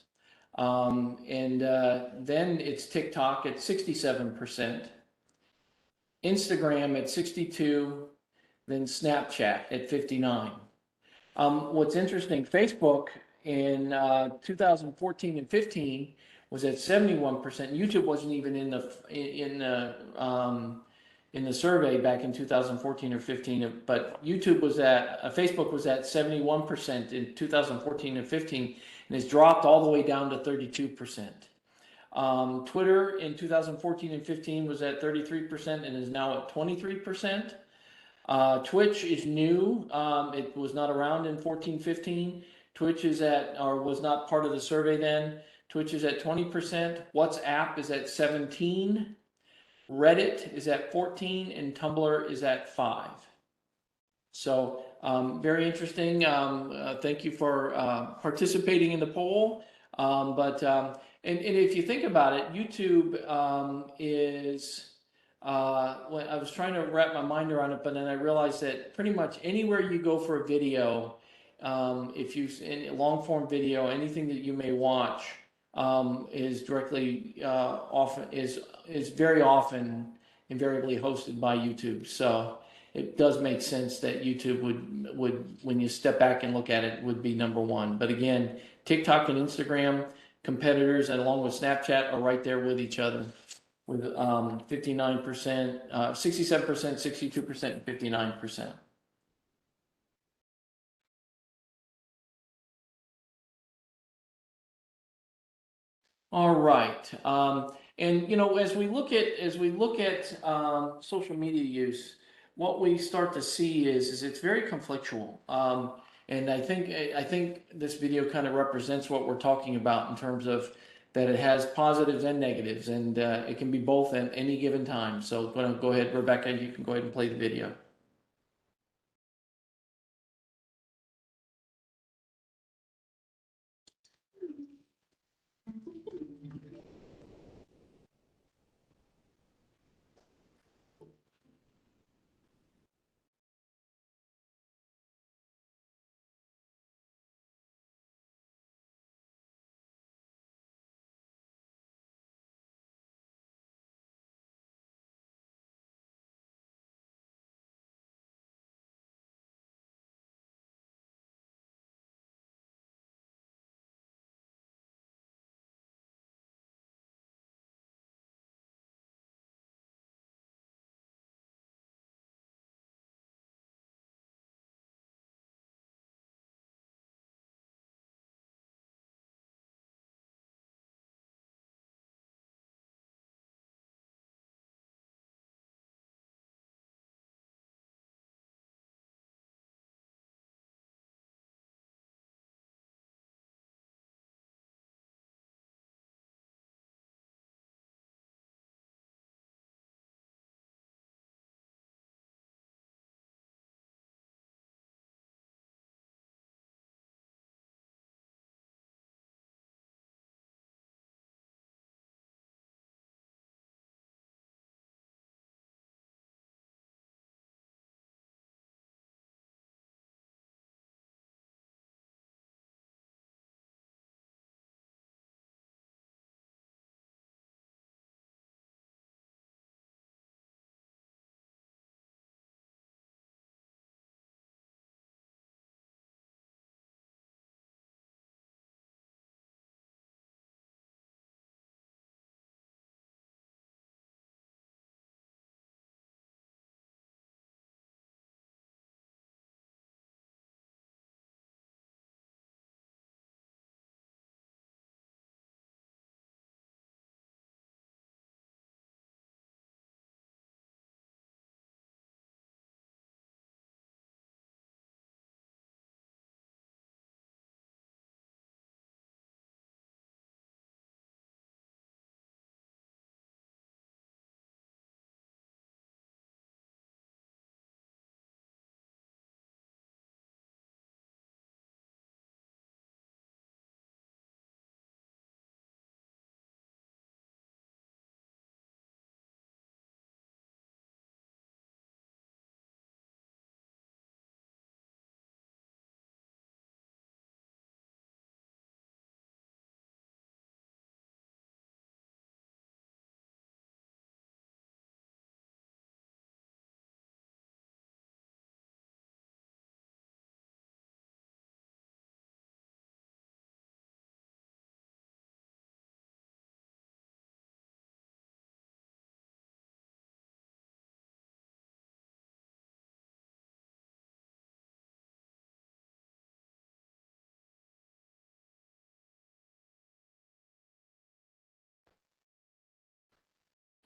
And then it's TikTok at 67%, Instagram at 62%, then Snapchat at 59%. What's interesting, Facebook in 2014 and 15 was at 71%. YouTube wasn't even in the survey back in 2014 or 15, but Facebook was at 71% in 2014 and 15, and has dropped all the way down to 32%. Twitter in 2014 and 15 was at 33% and is now at 23%. Twitch is new. It was not around in 14-15. Twitch was not part of the survey then. Twitch is at 20%. WhatsApp is at 17%. Reddit is at 14%, and Tumblr is at 5%. So very interesting. Thank you for participating in the poll. And if you think about it, YouTube is. When I was trying to wrap my mind around it, but then I realized that pretty much anywhere you go for a video, if you in long form video, anything that you may watch is directly is very often invariably hosted by YouTube. So it does make sense that YouTube would when you step back and look at it would be number one. But again, TikTok and Instagram competitors, and along with Snapchat, are right there with each other, with 59%, 67%, 62%, and 59%. All right. And as we look at social media use, what we start to see is it's very conflictual. And I think this video kind of represents what we're talking about in terms of that it has positives and negatives, and it can be both at any given time. So go ahead, Rebecca. You can go ahead and play the video.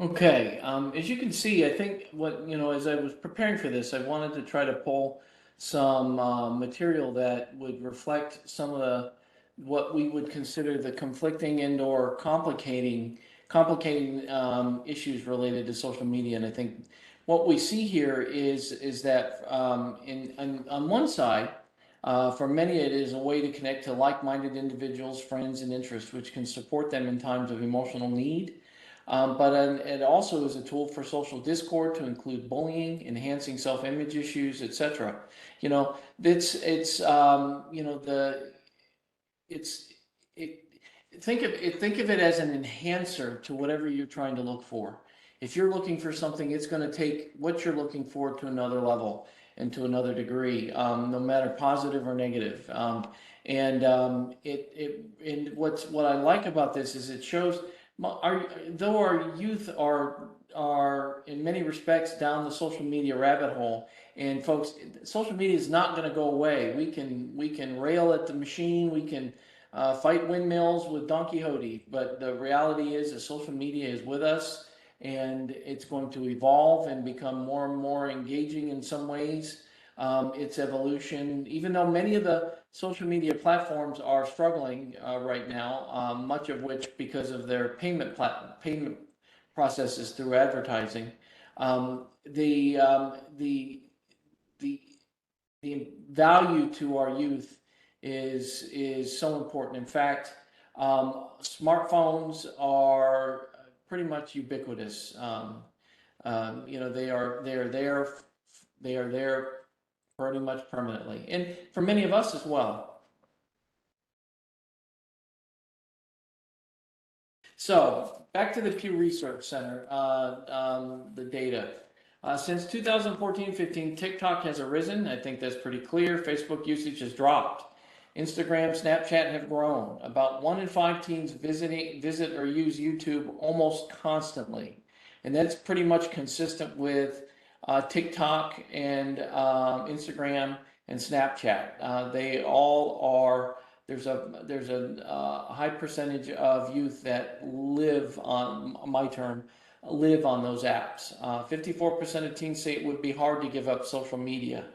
Okay, as you can see, I think as I was preparing for this, I wanted to try to pull some material that would reflect some of what we would consider the conflicting and or complicating issues related to social media. And I think what we see here is that on one side, for many, it is a way to connect to like-minded individuals, friends, and interests, which can support them in times of emotional need. But it also is a tool for social discord to include bullying, enhancing self-image issues, etc. You know, it's the it's it think of it as an enhancer to whatever you're trying to look for. If you're looking for something, it's going to take what you're looking for to another level and to another degree, no matter positive or negative. And what I like about this is it shows though our youth are in many respects down the social media rabbit hole, and folks, social media is not going to go away. We can rail at the machine, we can fight windmills with Don Quixote, but the reality is that social media is with us and it's going to evolve and become more and more engaging in some ways. Its evolution, even though many of the social media platforms are struggling right now, much of which because of their payment processes through advertising, the value to our youth is so important. In fact, smartphones are pretty much ubiquitous. They are there pretty much permanently, and for many of us as well. So back to the Pew Research Center, the data. Since 2014-15, TikTok has arisen. I think that's pretty clear. Facebook usage has dropped. Instagram, Snapchat have grown. About 1 in 5 teens visit or use YouTube almost constantly. And that's pretty much consistent with TikTok and Instagram and Snapchat. They all are, there's a high percentage of youth that live on, my term, live on those apps. 54% of teens say it would be hard to give up social media.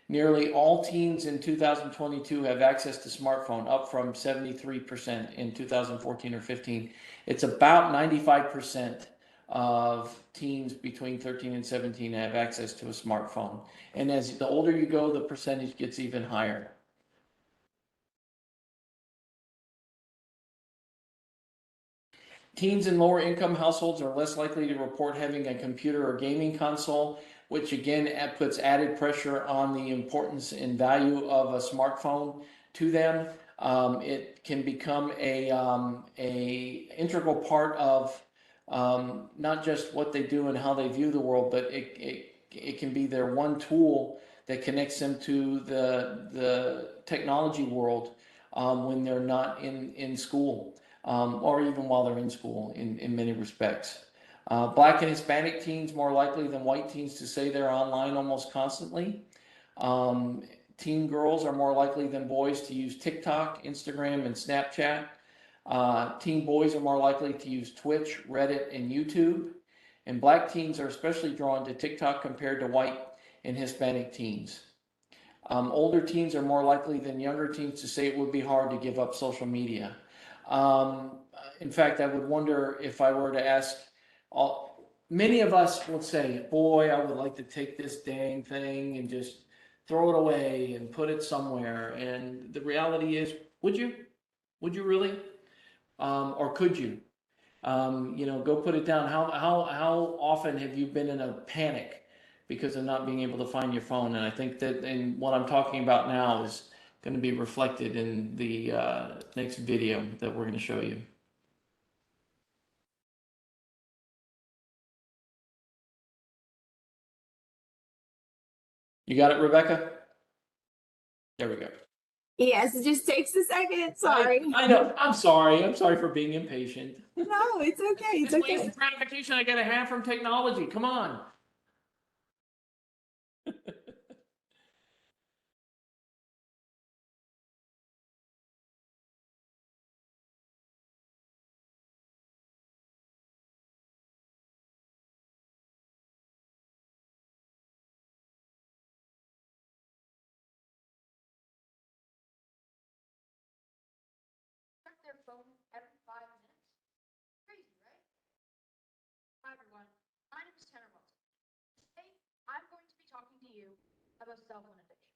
Nearly all teens in 2022 have access to smartphone, up from 73% in 2014 or 15. It's about 95% of teens between 13 and 17 have access to a smartphone. And as the older you go, the percentage gets even higher. Teens in lower income households are less likely to report having a computer or gaming console, which again puts added pressure on the importance and value of a smartphone to them. It can become a integral part of not just what they do and how they view the world, but it can be their one tool that connects them to the technology world when they're not in school. Or even while they're in school in many respects. Black and Hispanic teens more likely than white teens to say they're online almost constantly. Teen girls are more likely than boys to use TikTok, Instagram, and Snapchat. Teen boys are more likely to use Twitch, Reddit, and YouTube. And black teens are especially drawn to TikTok compared to white and Hispanic teens. Older teens are more likely than younger teens to say it would be hard to give up social media. In fact, I would wonder if I were to ask many of us would say, boy, I would like to take this dang thing and just throw it away and put it somewhere. And the reality is, would you? Would you really? Or could you? Go put it down. How often have you been in a panic because of not being able to find your phone? And I think that, and what I'm talking about now is going to be reflected in the next video that we're going to show you. You got it, Rebecca? There we go. Yes, it just takes a second. Sorry. I know. I'm sorry. I'm sorry for being impatient. No, it's okay. It's This okay. instant gratification I got to have from technology. Come on. Their phone every 5 minutes. Crazy, right? Hi everyone, my name is Tanner Wilson. Today, I'm going to be talking to you about cell phone addiction.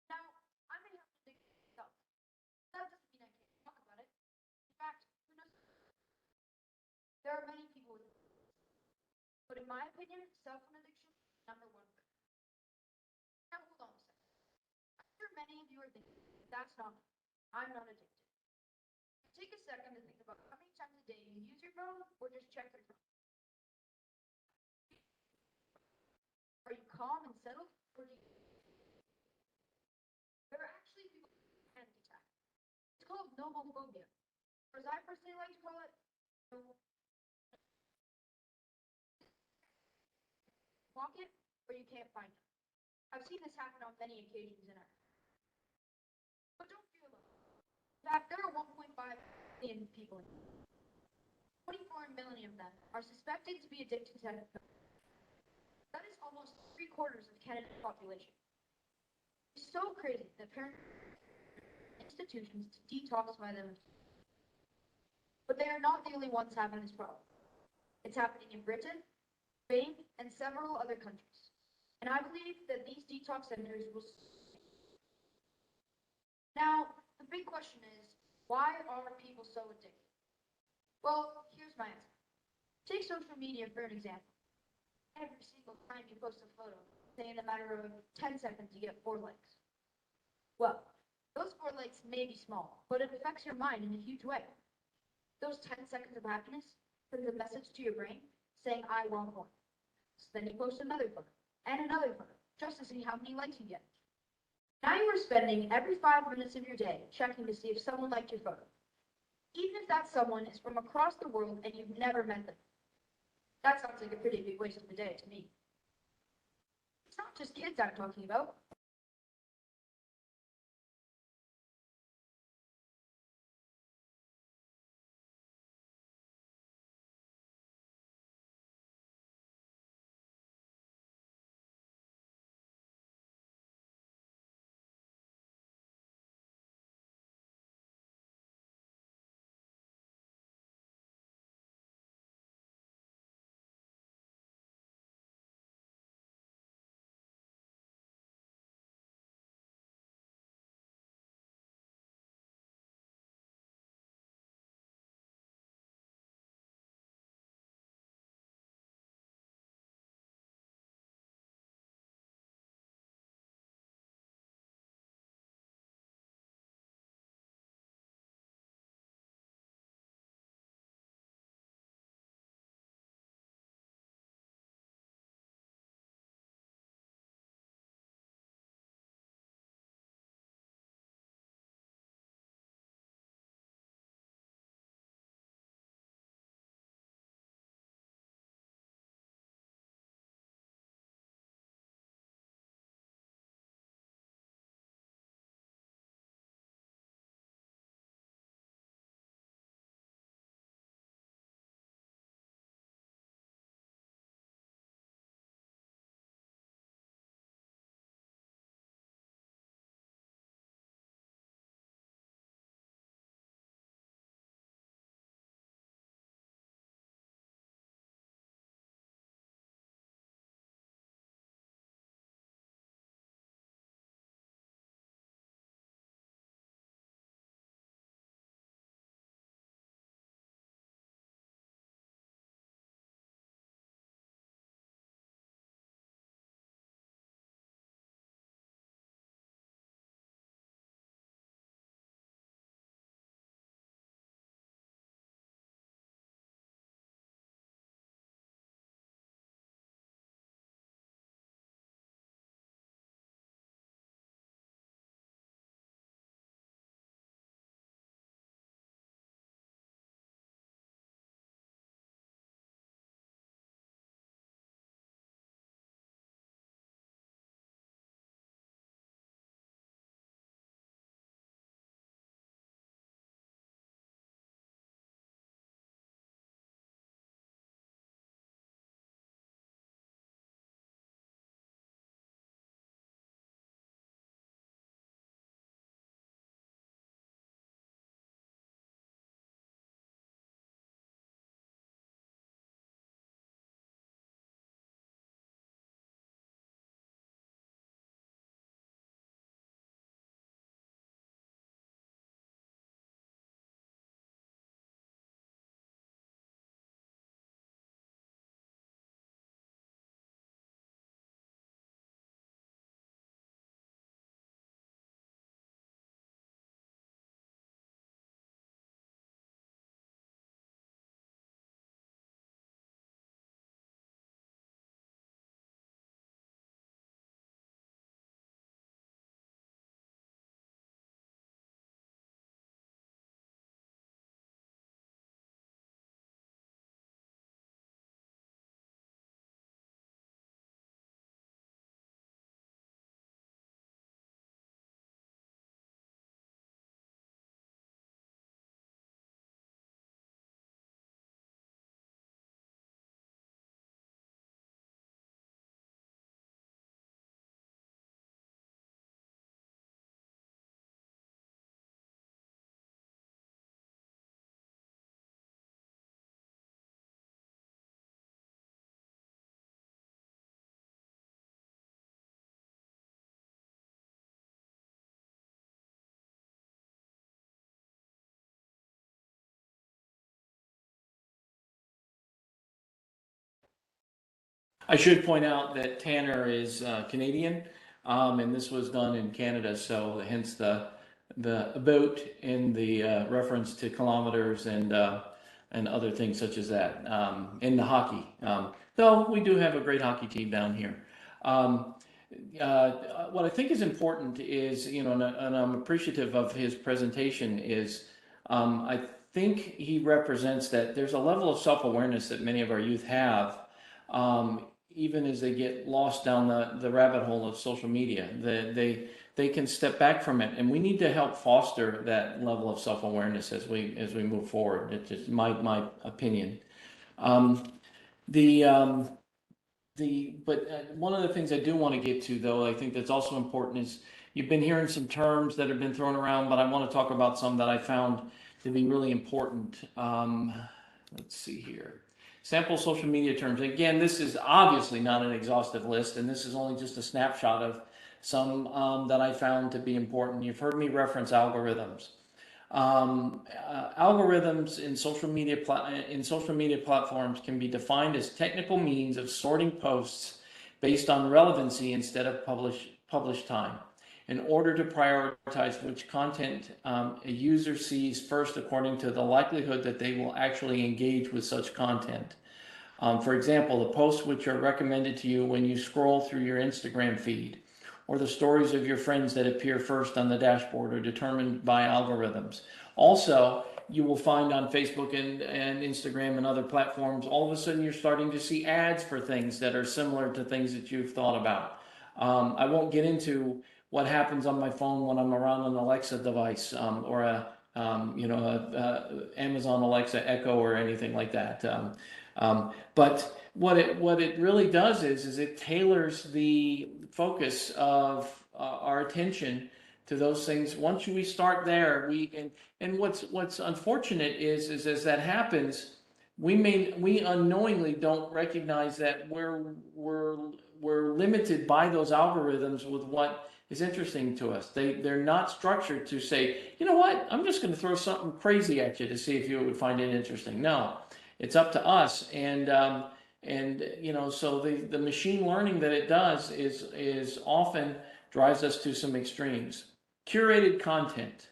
Now, I may have addiction myself. That doesn't mean I can't talk about it. In fact, who knows? There are many people with it. But in my opinion, cell phone addiction is number one thing. Now, hold on a second. I'm sure many of you are thinking, that's not me. I'm not addicted. Take a second to think about how many times a day you use your phone or just check your phone. Are you calm and settled, or do you? There are actually people with panic attack. It's called nomophobia, or as I personally like to call it, walk it or you can't find it. I've seen this happen on many occasions in our. But don't feel alone. In fact, there are 1.5 billion people. 24 million of them are suspected to be addicted to cocaine. That is almost 3/4 of Canada's population. It's so crazy that parents institutions to detoxify them. But they are not the only ones having this problem. It's happening in Britain, Spain, and several other countries. And I believe that these detox centers will. Now, the big question is, why are people so addicted? Well, here's my answer. Take social media for an example. Every single time you post a photo, say in a matter of 10 seconds, you get 4 likes. Well, those 4 likes may be small, but it affects your mind in a huge way. Those 10 seconds of happiness sends a message to your brain saying, I want more. So then you post another photo and another photo just to see how many likes you get. Now you are spending every 5 minutes of your day checking to see if someone liked your photo, even if that someone is from across the world and you've never met them. That sounds like a pretty big waste of the day to me. It's not just kids I'm talking about. I should point out that Tanner is Canadian, and this was done in Canada, so hence the boat in the reference to kilometers and other things such as that. In the hockey, though we do have a great hockey team down here. Um, what I think is important is, and I'm appreciative of his presentation, is I think he represents that there's a level of self-awareness that many of our youth have, even as they get lost down the rabbit hole of social media. They can step back from it, and we need to help foster that level of self-awareness as we move forward. It's just my opinion. Um, the but one of the things I do want to get to, though, I think that's also important, is you've been hearing some terms that have been thrown around, but I want to talk about some that I found to be really important. Let's see here. Sample social media terms. Again, this is obviously not an exhaustive list, and this is only just a snapshot of some that I found to be important. You've heard me reference algorithms. Algorithms in social media platforms can be defined as technical means of sorting posts based on relevancy instead of publish time, in order to prioritize which content a user sees first according to the likelihood that they will actually engage with such content. For example, the posts which are recommended to you when you scroll through your Instagram feed, or the stories of your friends that appear first on the dashboard, are determined by algorithms. Also, you will find on Facebook and Instagram and other platforms, all of a sudden you're starting to see ads for things that are similar to things that you've thought about. I won't get into what happens on my phone when I'm around an Alexa device, or a Amazon Alexa Echo or anything like that. But what it really does is it tailors the focus of our attention to those things. Once we start there, and what's unfortunate is as that happens, we unknowingly don't recognize that we're limited by those algorithms with what is interesting to us. They're not structured to say, you know what, I'm just going to throw something crazy at you to see if you would find it interesting. No, it's up to us, and so the machine learning that it does is often drives us to some extremes. Curated content.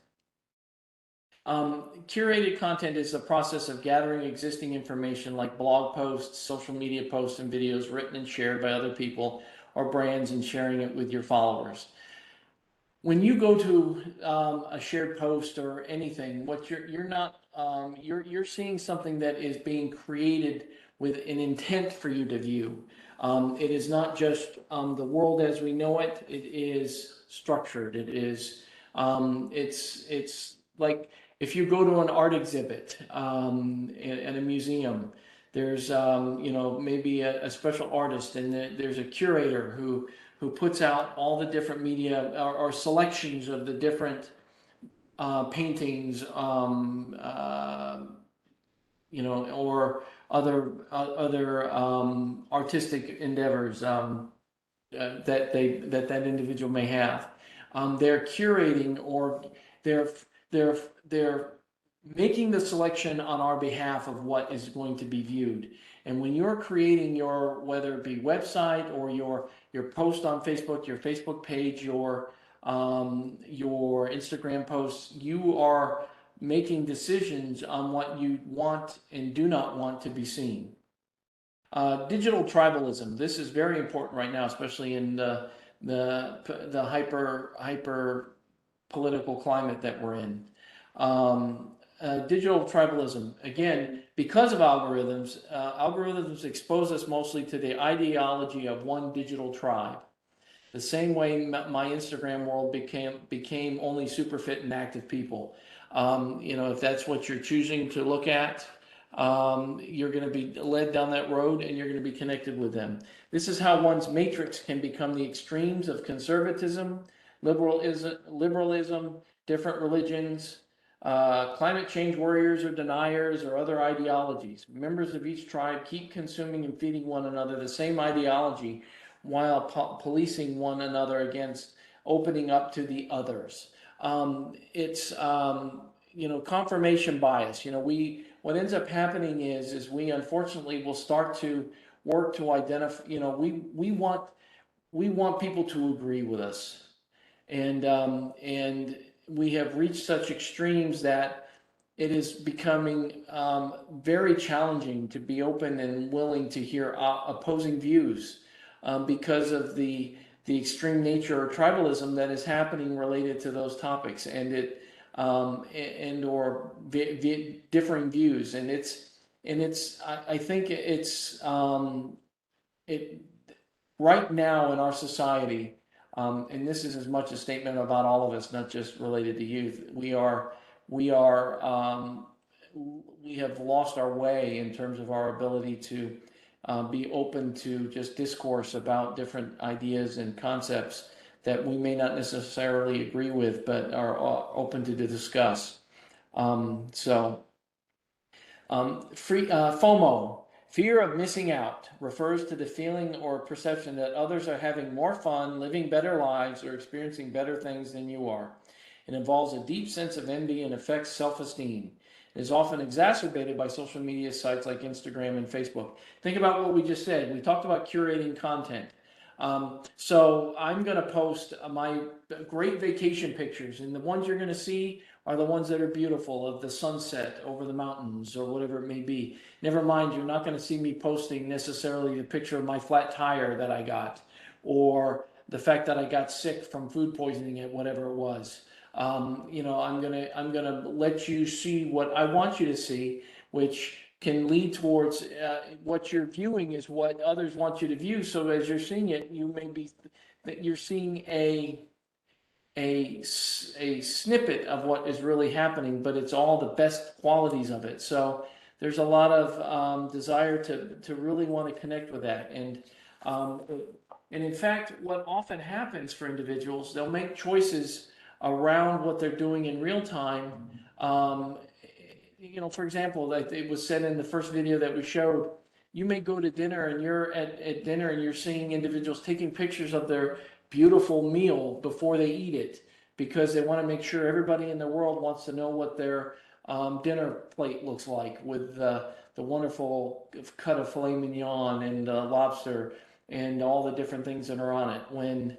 Curated content is the process of gathering existing information like blog posts, social media posts, and videos written and shared by other people or brands, and sharing it with your followers. When you go to a shared post or anything, what you're not you're seeing something that is being created with an intent for you to view. It is not just the world as we know it. It is structured. It is it's like if you go to an art exhibit at a museum. There's maybe a special artist, and there's a curator who puts out all the different media or selections of the different paintings, or other artistic endeavors that individual may have. They're curating, or they're making the selection on our behalf of what is going to be viewed. And when you're creating your, whether it be website or your post on Facebook, your Facebook page, your Instagram posts, you are making decisions on what you want and do not want to be seen. Digital tribalism. This is very important right now, especially in the hyper political climate that we're in. Digital tribalism, again, because of algorithms, algorithms expose us mostly to the ideology of one digital tribe. The same way my Instagram world became only super fit and active people. If that's what you're choosing to look at, you're going to be led down that road, and you're going to be connected with them. This is how one's matrix can become the extremes of conservatism, liberalism, different religions, climate change warriors or deniers, or other ideologies. Members of each tribe keep consuming and feeding one another the same ideology, while policing one another against opening up to the others. It's confirmation bias. What ends up happening is we unfortunately will start to work to identify, we want people to agree with us. And we have reached such extremes that it is becoming very challenging to be open and willing to hear opposing views because of the extreme nature of tribalism that is happening related to those topics, and or differing views, and I think it right now in our society, and this is as much a statement about all of us, not just related to youth. We are we have lost our way in terms of our ability to be open to just discourse about different ideas and concepts that we may not necessarily agree with, but are open to discuss. FOMO, fear of missing out, refers to the feeling or perception that others are having more fun, living better lives, or experiencing better things than you are. It involves a deep sense of envy and affects self-esteem. It is often exacerbated by social media sites like Instagram and Facebook. Think about what we just said. We talked about curating content. So I'm going to post my great vacation pictures, and the ones you're going to see are the ones that are beautiful, of the sunset over the mountains or whatever it may be. Never mind, you're not going to see me posting necessarily the picture of my flat tire that I got, or the fact that I got sick from food poisoning at whatever it was. I'm gonna let you see what I want you to see, which can lead towards what you're viewing is what others want you to view. So as you're seeing it, you may be that you're seeing a snippet of what is really happening, but it's all the best qualities of it. So there's a lot of desire to really want to connect with that. And in fact, what often happens for individuals, they'll make choices around what they're doing in real time. For example, like it was said in the first video that we showed, you may go to dinner and you're at dinner and you're seeing individuals taking pictures of their beautiful meal before they eat it, because they want to make sure everybody in the world wants to know what their dinner plate looks like, with the wonderful cut of filet mignon and lobster and all the different things that are on it, when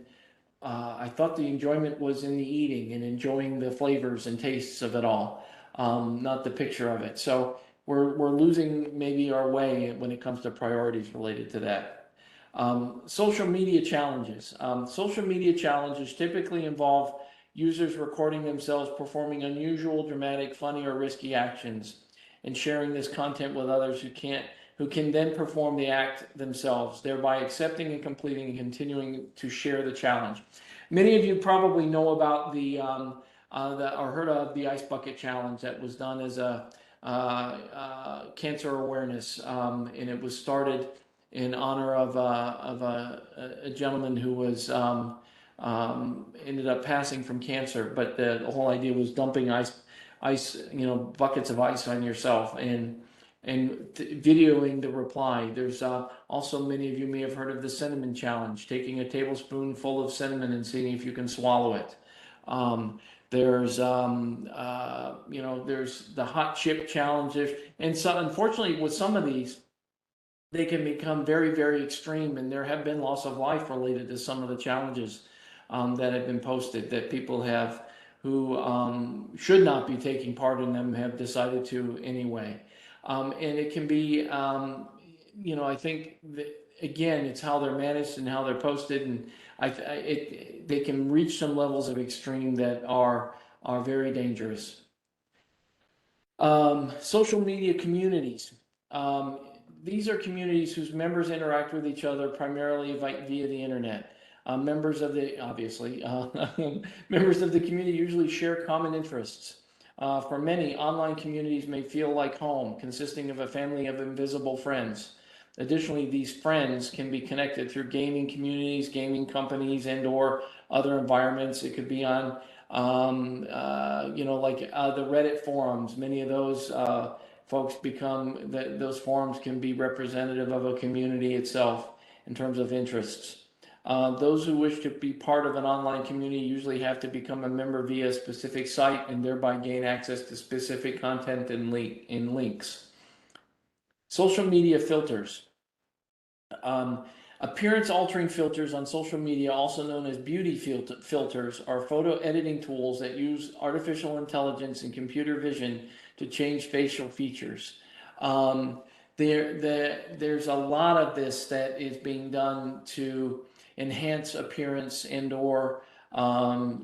I thought the enjoyment was in the eating and enjoying the flavors and tastes of it all, not the picture of it. So we're losing maybe our way when it comes to priorities related to that. Social media challenges. Social media challenges typically involve users recording themselves performing unusual, dramatic, funny, or risky actions, and sharing this content with others who can then perform the act themselves, thereby accepting and completing and continuing to share the challenge. Many of you probably know about or heard of the Ice Bucket Challenge that was done as a cancer awareness, and it was started in honor of a gentleman who was ended up passing from cancer. But the whole idea was dumping ice, buckets of ice on yourself and videoing the reply. There's also, many of you may have heard of the cinnamon challenge, taking a tablespoonful of cinnamon and seeing if you can swallow it. There's the hot chip challenges, and so unfortunately with some of these, they can become very, very extreme, and there have been loss of life related to some of the challenges that have been posted, that people have who should not be taking part in them have decided to anyway. And it can be, I think that, again, it's how they're managed and how they're posted, and they can reach some levels of extreme that are very dangerous. Social media communities. These are communities whose members interact with each other primarily via the internet. Members of the community usually share common interests. For many, online communities may feel like home, consisting of a family of invisible friends. Additionally, these friends can be connected through gaming communities, gaming companies, and/or other environments. It could be on, the Reddit forums. Many of those folks those forums can be representative of a community itself in terms of interests. Those who wish to be part of an online community usually have to become a member via a specific site and thereby gain access to specific content and links. Social media filters. Appearance altering filters on social media, also known as beauty filters, are photo editing tools that use artificial intelligence and computer vision to change facial features. There's a lot of this that is being done to enhance appearance and or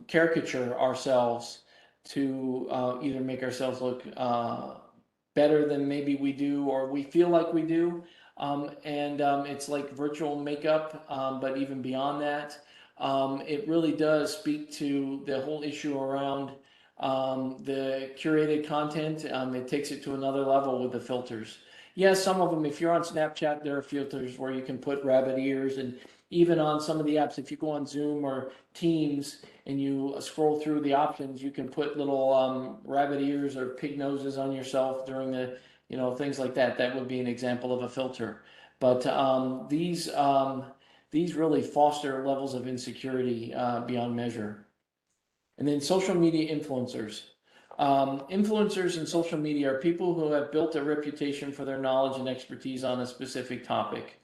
caricature ourselves to either make ourselves look better than maybe we do or we feel like we do. It's like virtual makeup, but even beyond that, it really does speak to the whole issue around the curated content. It takes it to another level with the filters. Yes, some of them, if you're on Snapchat, there are filters where you can put rabbit ears, and even on some of the apps, if you go on Zoom or Teams and you scroll through the options, you can put little rabbit ears or pig noses on yourself during the, things like that. That would be an example of a filter. But these really foster levels of insecurity beyond measure. And then social media influencers. Influencers in social media are people who have built a reputation for their knowledge and expertise on a specific topic.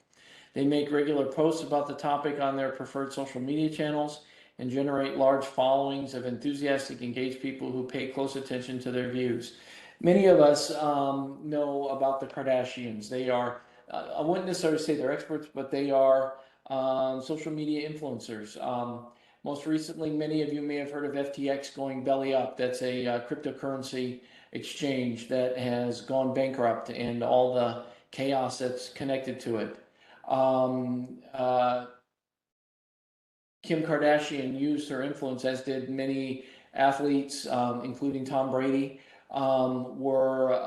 They make regular posts about the topic on their preferred social media channels and generate large followings of enthusiastic, engaged people who pay close attention to their views. Many of us know about the Kardashians. They are, I wouldn't necessarily say they're experts, but they are social media influencers. Most recently, many of you may have heard of FTX going belly up. That's a cryptocurrency exchange that has gone bankrupt and all the chaos that's connected to it. Um, uh, Kim Kardashian used her influence, as did many athletes, including Tom Brady, were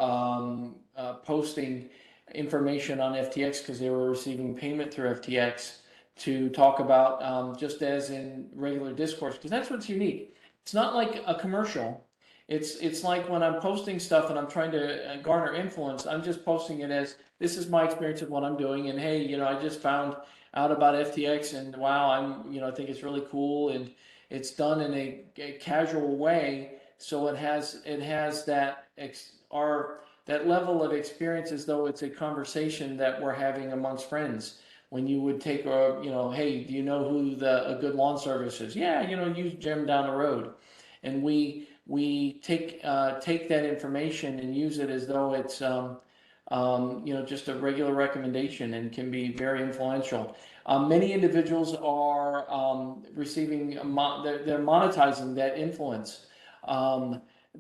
posting information on FTX because they were receiving payment through FTX to talk about, just as in regular discourse, because that's what's unique. It's not like a commercial. It's like when I'm posting stuff and I'm trying to garner influence, I'm just posting it as this is my experience of what I'm doing, and hey, I just found out about FTX, and wow, I think it's really cool, and it's done in a casual way, so it has that that level of experience as though it's a conversation that we're having amongst friends. When you would take hey, do you know who a good lawn service is? Yeah, use Jim down the road, and we take that information and use it as though it's just a regular recommendation and can be very influential. Many individuals are receiving, they're monetizing that influence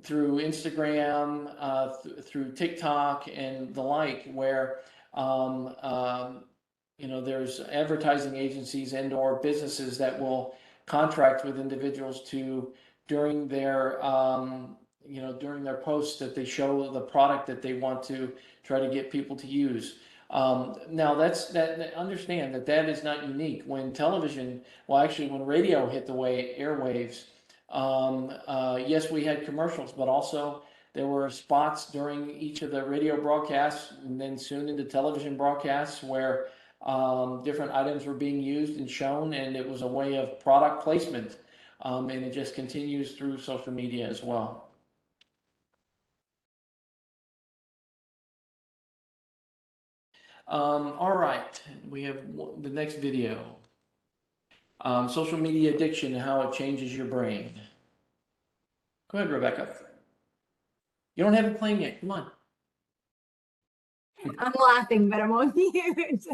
through Instagram, through TikTok and the like, where there's advertising agencies and or businesses that will contract with individuals to during their during their posts that they show the product that they want to try to get people to use. Now understand that is not unique. When television, well, actually, when radio hit the airwaves, yes, we had commercials, but also there were spots during each of the radio broadcasts, and then soon into television broadcasts, where different items were being used and shown, and it was a way of product placement, and it just continues through social media as well. All right, we have the next video. Social media addiction and how it changes your brain. Go ahead, Rebecca. You don't have it playing yet. Come on. I'm laughing, but I'm on mute.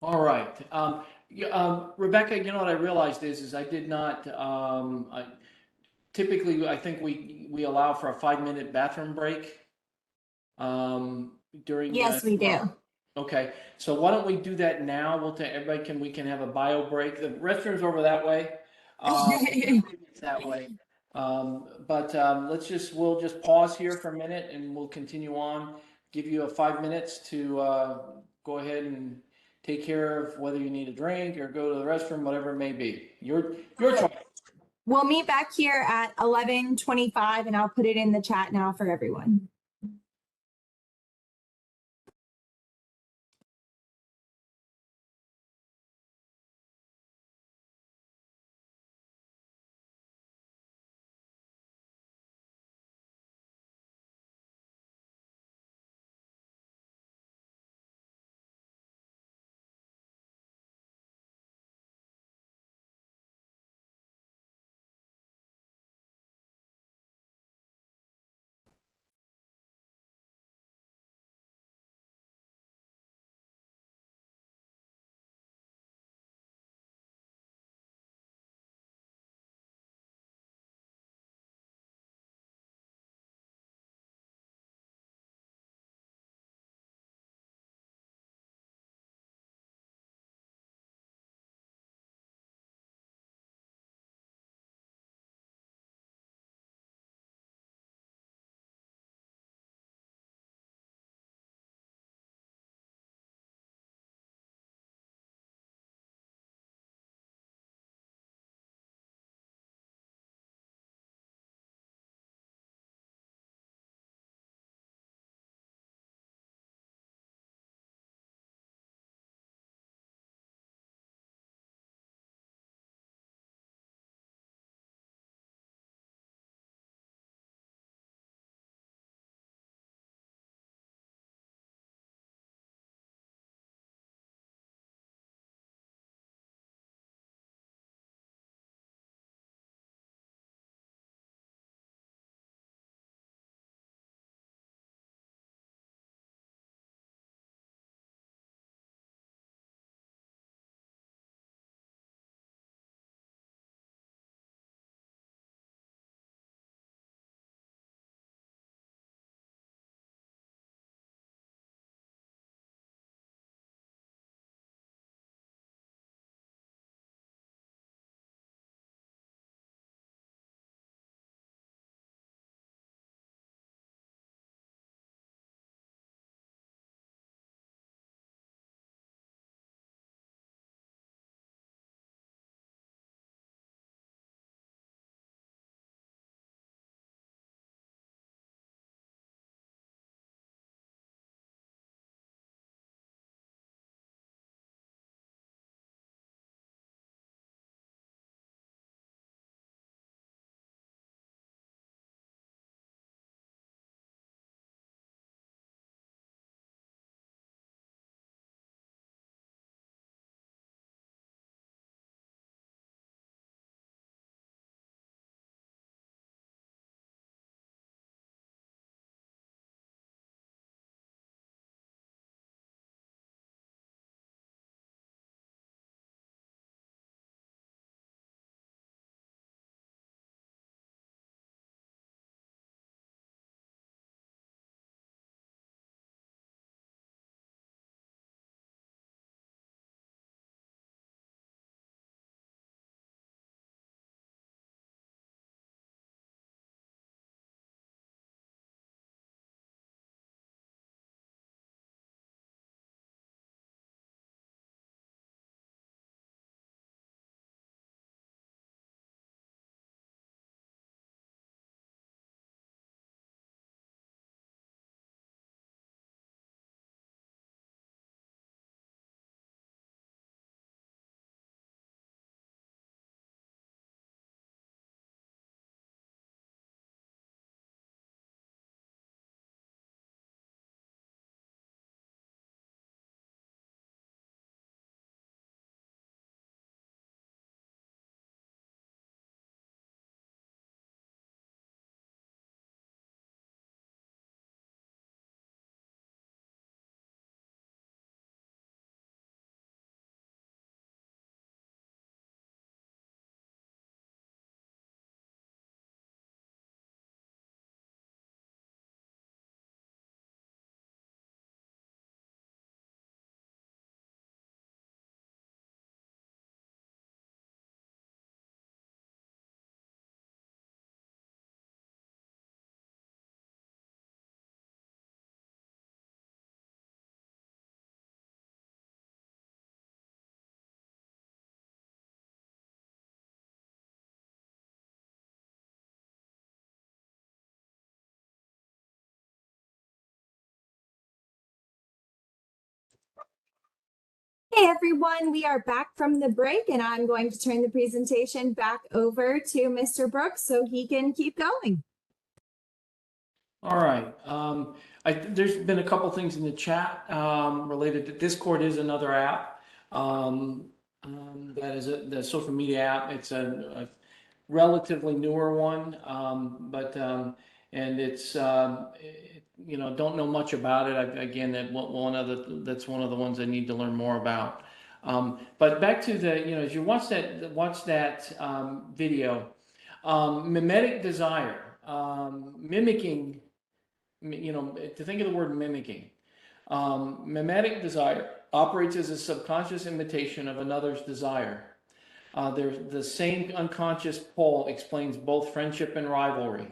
All right. Rebecca, you know what I realized is I did not, typically, I think we allow for a 5-minute bathroom break, during, Yes, we do. okay, so why don't we do that now? We can have a bio break. The restroom's over that way. It's that way. We'll just pause here for a minute and we'll continue on. Give you a 5 minutes to, go ahead and take care of whether you need a drink or go to the restroom, whatever it may be. Your choice. We'll meet back here at 11:25 and I'll put it in the chat now for everyone. Hey everyone, we are back from the break and I'm going to turn the presentation back over to Mr. Brooks so he can keep going. All right. There's been a couple things in the chat related to Discord is another app. That is the social media app. It's a relatively newer one, and it's don't know much about it. Again, that's one of the ones I need to learn more about. But back to the as you watch that video, mimetic desire, mimicking. To think of the word mimicking. Mimetic desire operates as a subconscious imitation of another's desire. There's the same unconscious pull explains both friendship and rivalry.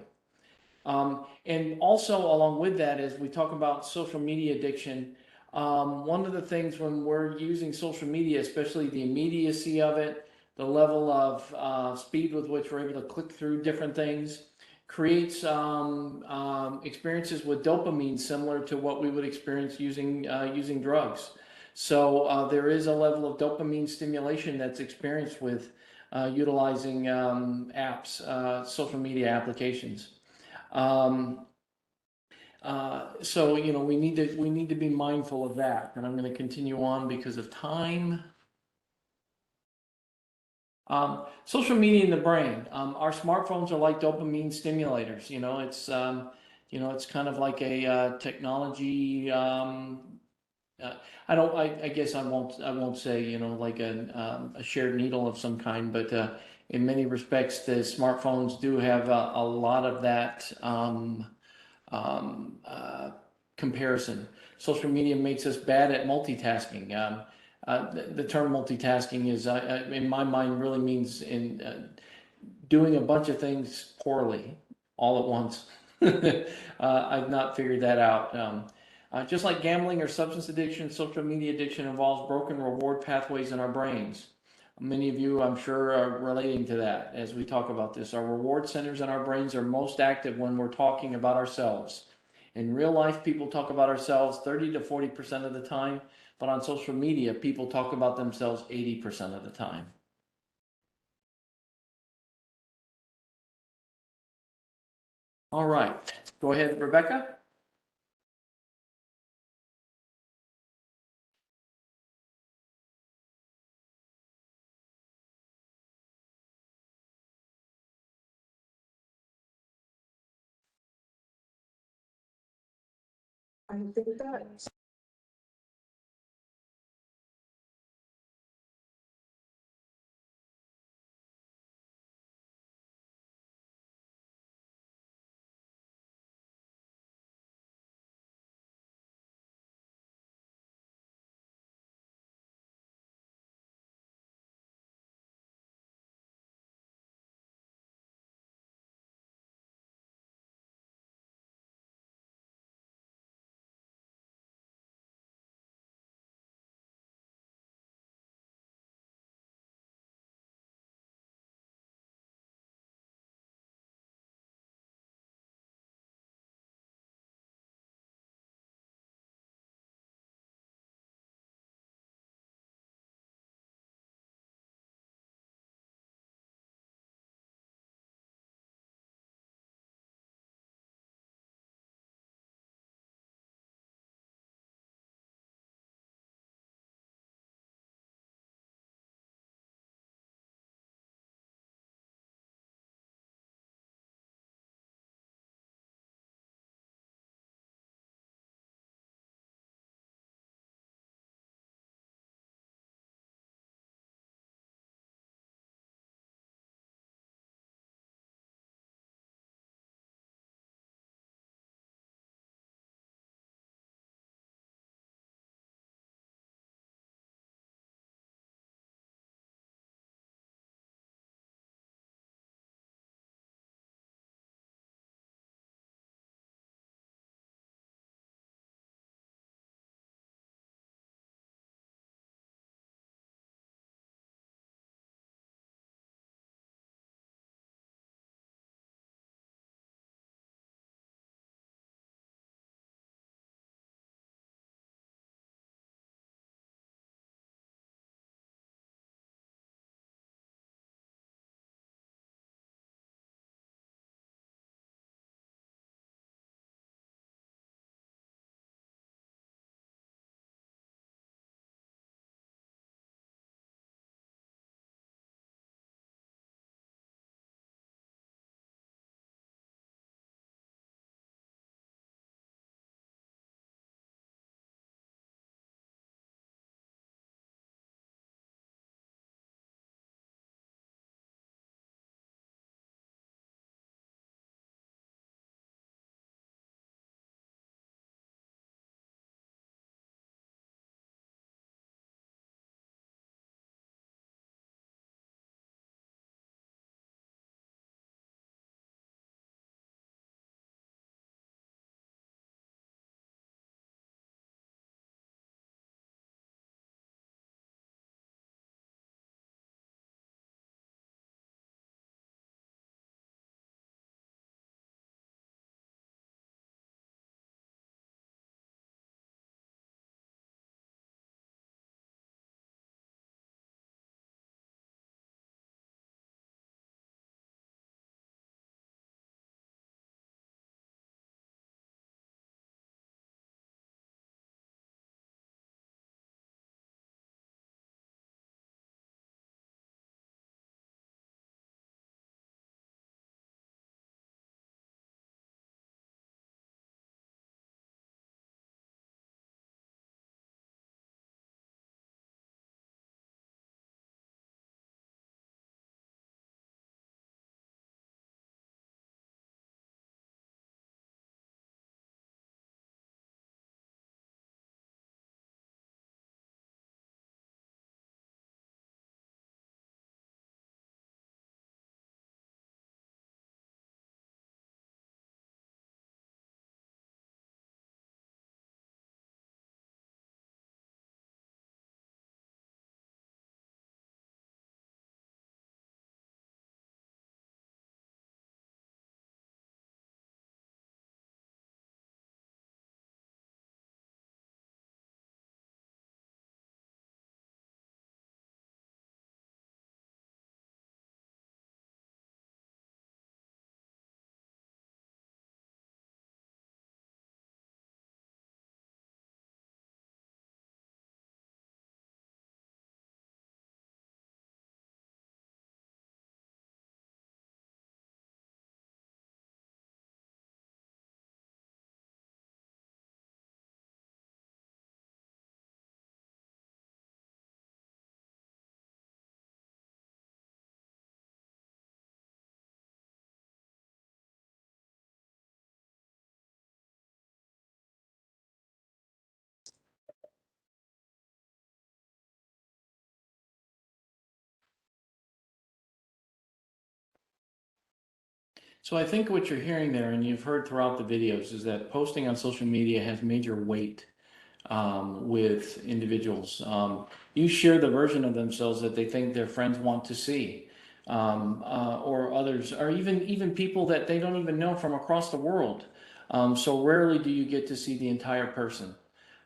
And also along with that, as we talk about social media addiction, one of the things when we're using social media, especially the immediacy of it, the level of speed with which we're able to click through different things, creates experiences with dopamine similar to what we would experience using drugs. So there is a level of dopamine stimulation that's experienced with utilizing apps, social media applications. So we need to be mindful of that, and I'm going to continue on because of time. Social media in the brain. Our smartphones are like dopamine stimulators. It's kind of like a technology. I guess I won't say like a shared needle of some kind, but in many respects, the smartphones do have a lot of that comparison. Social media makes us bad at multitasking. The term multitasking is, in my mind, really means doing a bunch of things poorly all at once. I've not figured that out. Just like gambling or substance addiction, social media addiction involves broken reward pathways in our brains. Many of you, I'm sure, are relating to that as we talk about this. Our reward centers in our brains are most active when we're talking about ourselves. In real life, people talk about ourselves 30 to 40% of the time, but on social media, people talk about themselves 80% of the time. All right, go ahead, Rebecca. I think that So I think what you're hearing there, and you've heard throughout the videos, is that posting on social media has major weight with individuals. You share the version of themselves that they think their friends want to see, or others, or even people that they don't even know from across the world. So rarely do you get to see the entire person.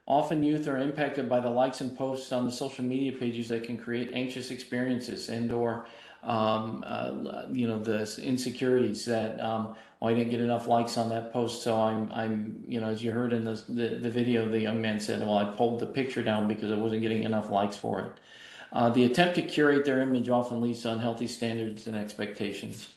Often youth are impacted by the likes and posts on the social media pages that can create anxious experiences and or the insecurities that well, I didn't get enough likes on that post, so I'm as you heard in the video, the young man said, well, I pulled the picture down because I wasn't getting enough likes for it. The attempt to curate their image often leads to unhealthy standards and expectations.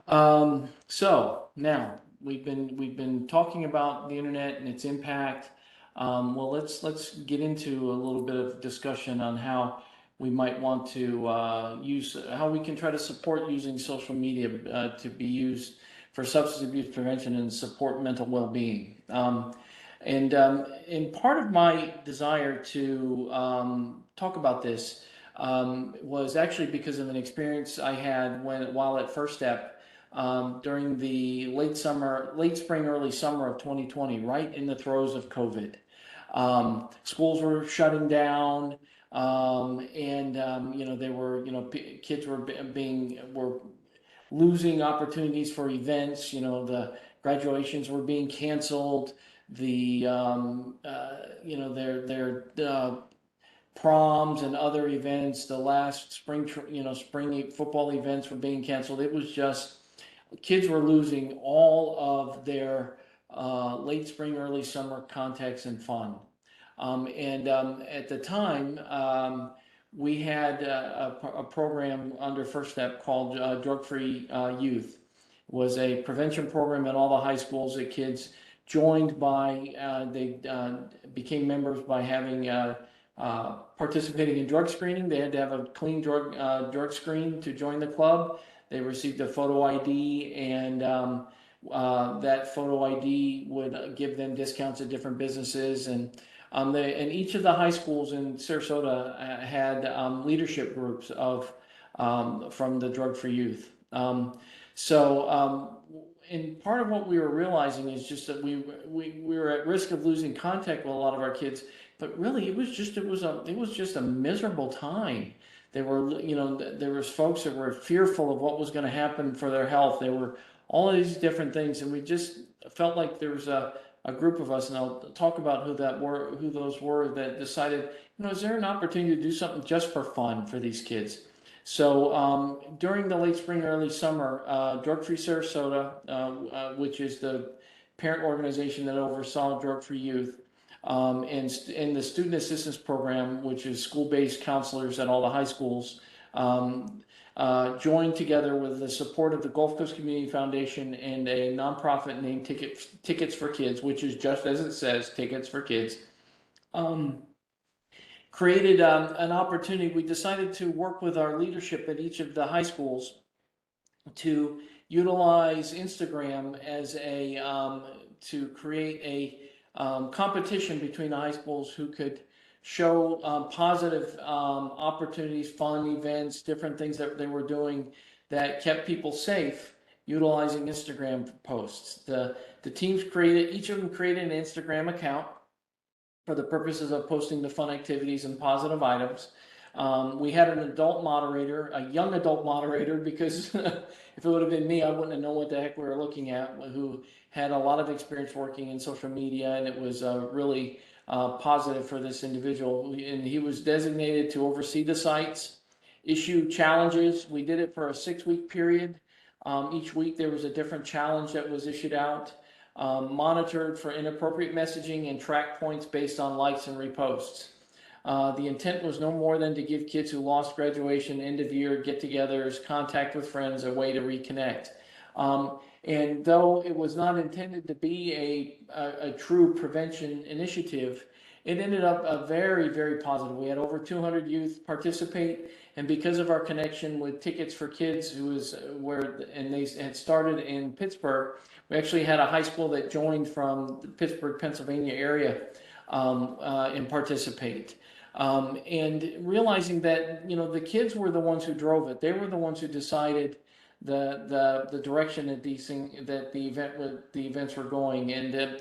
So now we've been talking about the internet and its impact. Well, let's get into a little bit of discussion on how we might want to use how we can try to support using social media to be used for substance abuse prevention and support mental well-being. And part of my desire to talk about this was actually because of an experience I had while at First Step during the late spring, early summer of 2020, right in the throes of COVID. Schools were shutting down, they were, kids were losing opportunities for events. The graduations were being canceled. Their proms and other events, the last spring football events were being canceled. It was just kids were losing all of their late spring, early summer contacts and fun. At the time, we had a program under First Step called Drug-Free Youth. It was a prevention program at all the high schools that kids joined by, they became members by having participating in drug screening. They had to have a clean drug screen to join the club. They received a photo ID, and that photo ID would give them discounts at different businesses. And each of the high schools in Sarasota had leadership groups from the Drug-Free Youth. And part of what we were realizing is just that we were at risk of losing contact with a lot of our kids, but really it was just a miserable time. There was folks that were fearful of what was going to happen for their health. There were all of these different things, and we just felt like there was a group of us, and I'll talk about who those were that decided, is there an opportunity to do something just for fun for these kids? So during the late spring, early summer, Drug-Free Sarasota, which is the parent organization that oversaw Drug-Free Youth, and the Student Assistance Program, which is school-based counselors at all the high schools, joined together with the support of the Gulf Coast Community Foundation and a nonprofit named Tickets for Kids, which is just as it says, Tickets for Kids. Created an opportunity. We decided to work with our leadership at each of the high schools to utilize Instagram as to create a competition between the high schools who could show positive opportunities, fun events, different things that they were doing that kept people safe, utilizing Instagram posts. The teams each of them created an Instagram account for the purposes of posting the fun activities and positive items. We had an adult moderator, a young adult moderator, because if it would have been me, I wouldn't have known what the heck we were looking at, who had a lot of experience working in social media, and it was really positive for this individual. And he was designated to oversee the sites, issue challenges. We did it for a 6-week period. Each week there was a different challenge that was issued out. Monitored for inappropriate messaging and track points based on likes and reposts. The intent was no more than to give kids who lost graduation, end of year get-togethers, contact with friends, a way to reconnect. And though it was not intended to be a true prevention initiative, it ended up very, very positive. We had over 200 youth participate, and because of our connection with Tickets for Kids, they had started in Pittsburgh, we actually had a high school that joined from the Pittsburgh, Pennsylvania area and participate. And realizing that, the kids were the ones who drove it. They were the ones who decided the direction that the events were going, and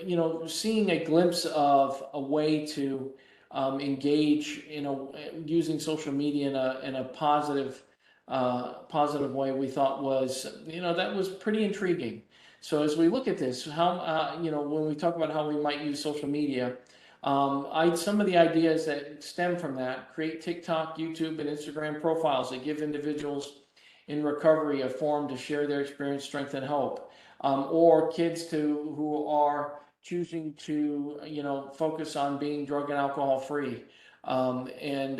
you know, seeing a glimpse of a way to engage, you know, using social media in a positive way, we thought was, you know, that was pretty intriguing. So as we look at this, how you know, when we talk about how we might use social media, some of the ideas that stem from that: create TikTok, YouTube, and Instagram profiles that give individuals in recovery a forum to share their experience, strength, and hope, or kids who are choosing to, you know, focus on being drug and alcohol free, and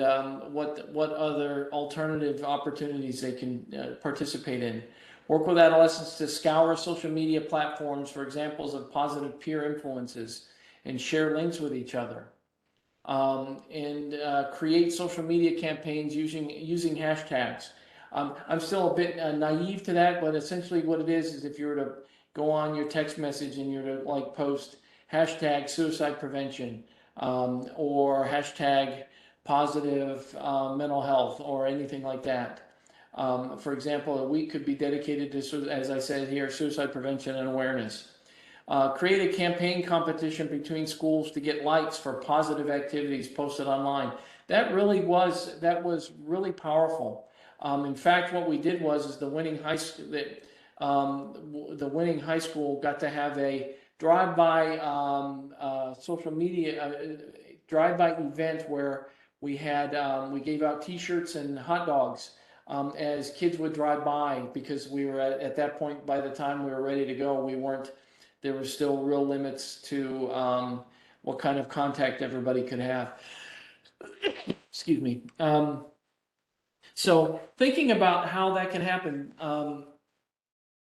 what other alternative opportunities they can participate in. Work with adolescents to scour social media platforms for examples of positive peer influences and share links with each other. And create social media campaigns using hashtags. I'm still a bit naive to that, but essentially what it is if you were to go on your text message and you're to like post hashtag suicide prevention, or hashtag positive mental health, or anything like that. For example, a week could be dedicated to, as I said here, suicide prevention and awareness. Create a campaign competition between schools to get likes for positive activities posted online. That was really powerful. In fact, what we did was the winning high school got to have a drive-by social media drive-by event where we gave out T-shirts and hot dogs as kids would drive by, because we were at that point, by the time we were ready to go, there were still real limits to what kind of contact everybody could have. Excuse me. So thinking about how that can happen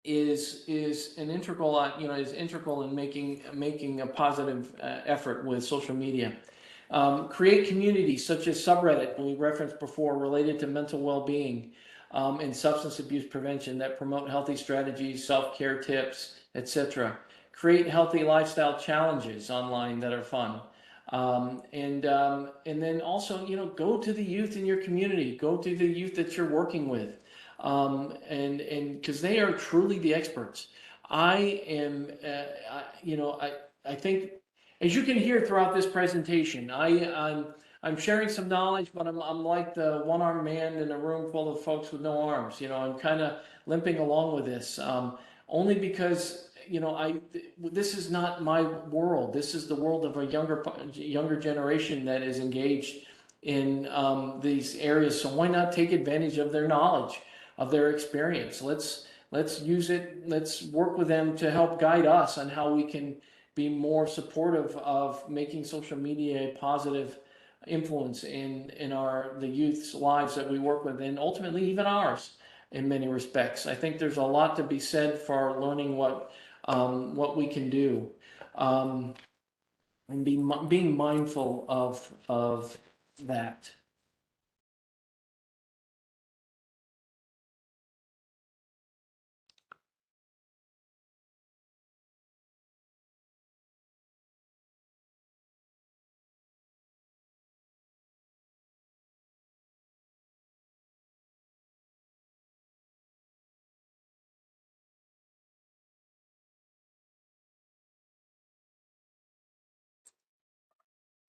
is an integral, you know, is integral in making a positive effort with social media. Create communities such as subreddit we referenced before, related to mental well-being and substance abuse prevention, that promote healthy strategies, self-care tips, etc. Create healthy lifestyle challenges online that are fun. And then also, you know, go to the youth in your community, go to the youth that you're working with, and because they are truly the experts. I am, you know, I think, as you can hear throughout this presentation, I'm sharing some knowledge, but I'm like the one-armed man in a room full of folks with no arms. You know, I'm kind of limping along with this, only because, you know, this is not my world. This is the world of a younger generation that is engaged in these areas. So why not take advantage of their knowledge, of their experience? Let's use it. Let's work with them to help guide us on how we can be more supportive of making social media a positive influence in the youth's lives that we work with, and ultimately even ours in many respects. I think there's a lot to be said for learning what we can do, and being mindful of that.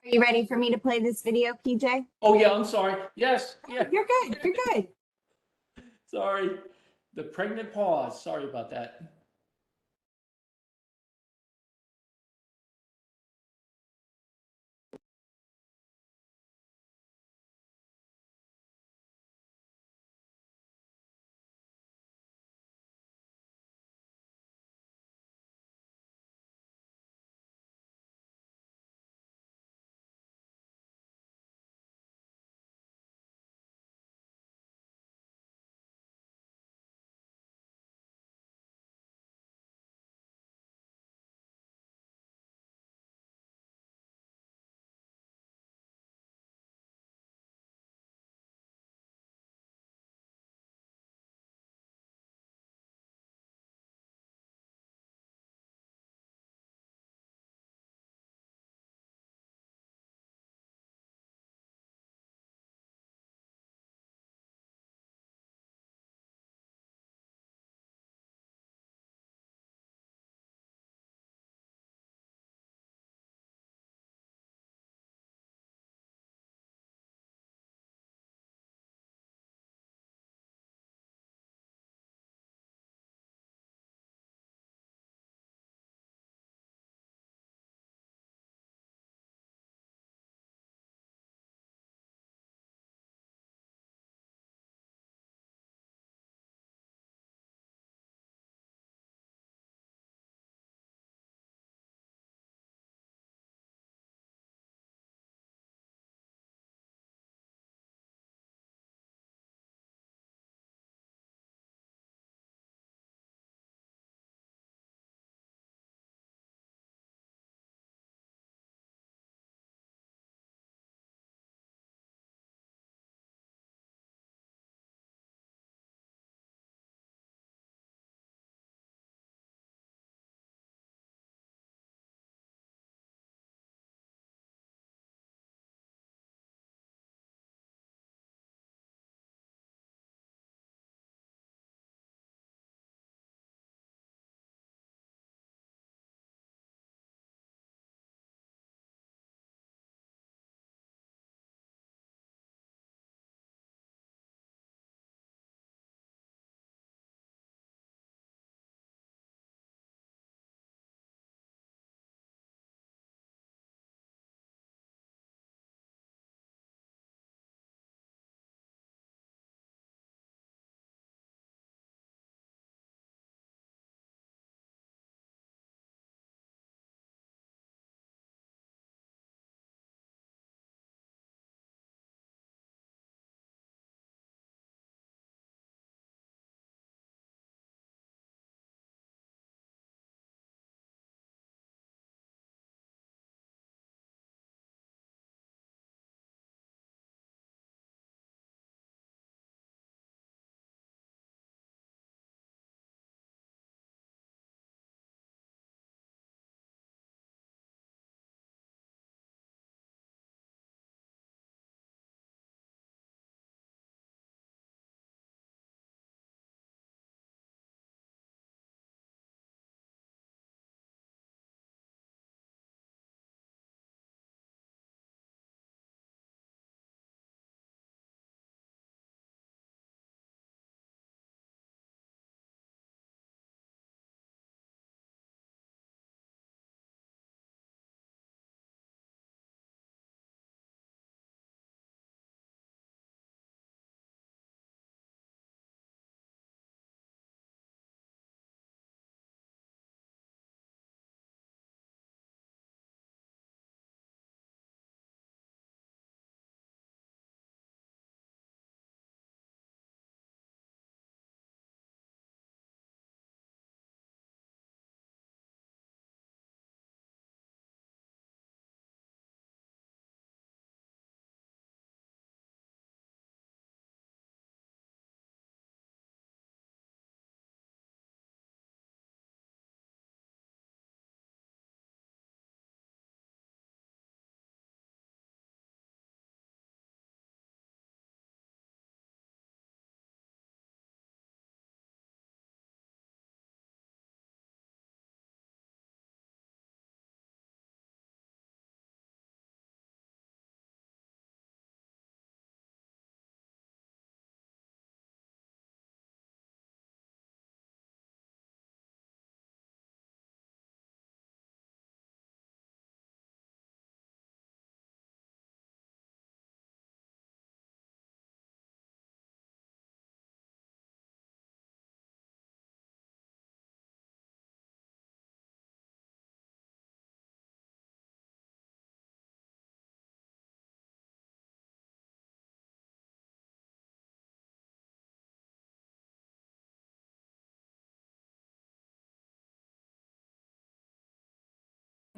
Are you ready for me to play this video, PJ? Oh yeah, I'm sorry. Yes, yeah, You're good. You're good. sorry. The pregnant pause. Sorry about that.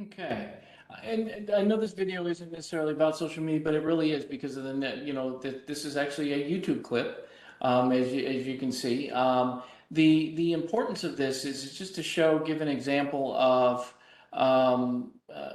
Okay. And I know this video isn't necessarily about social media, but it really is because of the net, that this is actually a YouTube clip, as you can see. The importance of this is just to show, give an example of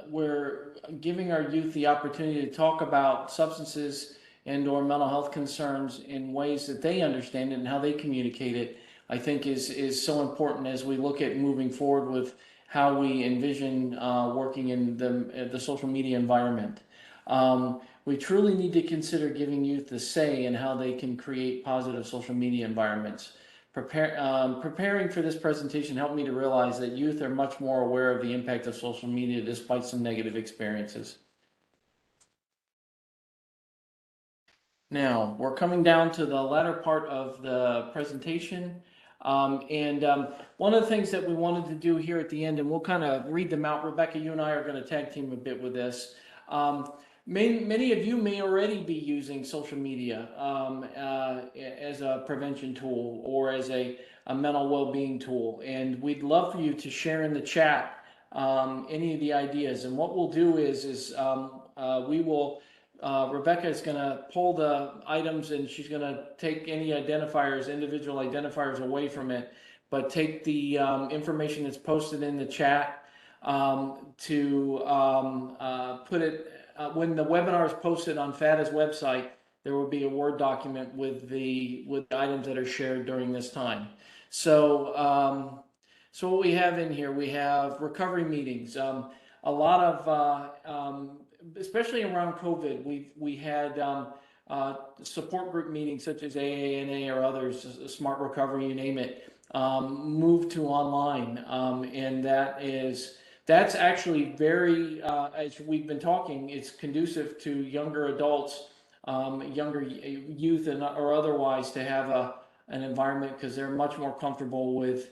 we're giving our youth the opportunity to talk about substances and or mental health concerns in ways that they understand it and how they communicate it, I think is so important as we look at moving forward with how we envision working in the social media environment. We truly need to consider giving youth the say in how they can create positive social media environments. Preparing for this presentation helped me to realize that youth are much more aware of the impact of social media despite some negative experiences. Now, we're coming down to the latter part of the presentation. One of the things that we wanted to do here at the end, and we'll kind of read them out. Rebecca, you and I are going to tag team a bit with this. Many of you may already be using social media as a prevention tool or as a mental well-being tool. And we'd love for you to share in the chat any of the ideas. And what we'll do is we will Rebecca is going to pull the items and she's going to take any identifiers, individual identifiers away from it, but take the information that's posted in the chat to put it, when the webinar is posted on FADA's website, there will be a Word document with the items that are shared during this time. So, so what we have in here, we have recovery meetings. A lot of especially around COVID, we had support group meetings such as AANA or others, Smart Recovery, you name it, moved to online, and that's actually very, as we've been talking, it's conducive to younger adults, younger youth, or otherwise to have an environment because they're much more comfortable with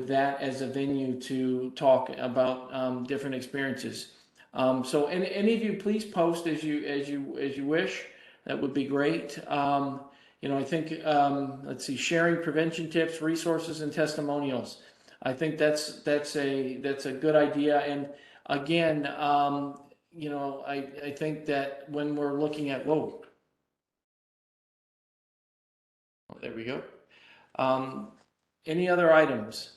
that as a venue to talk about different experiences. So any of you please post as you wish. That would be great. I think let's see, sharing prevention tips, resources, and testimonials. I think that's a good idea. And again, I think that when we're looking at there we go. Any other items?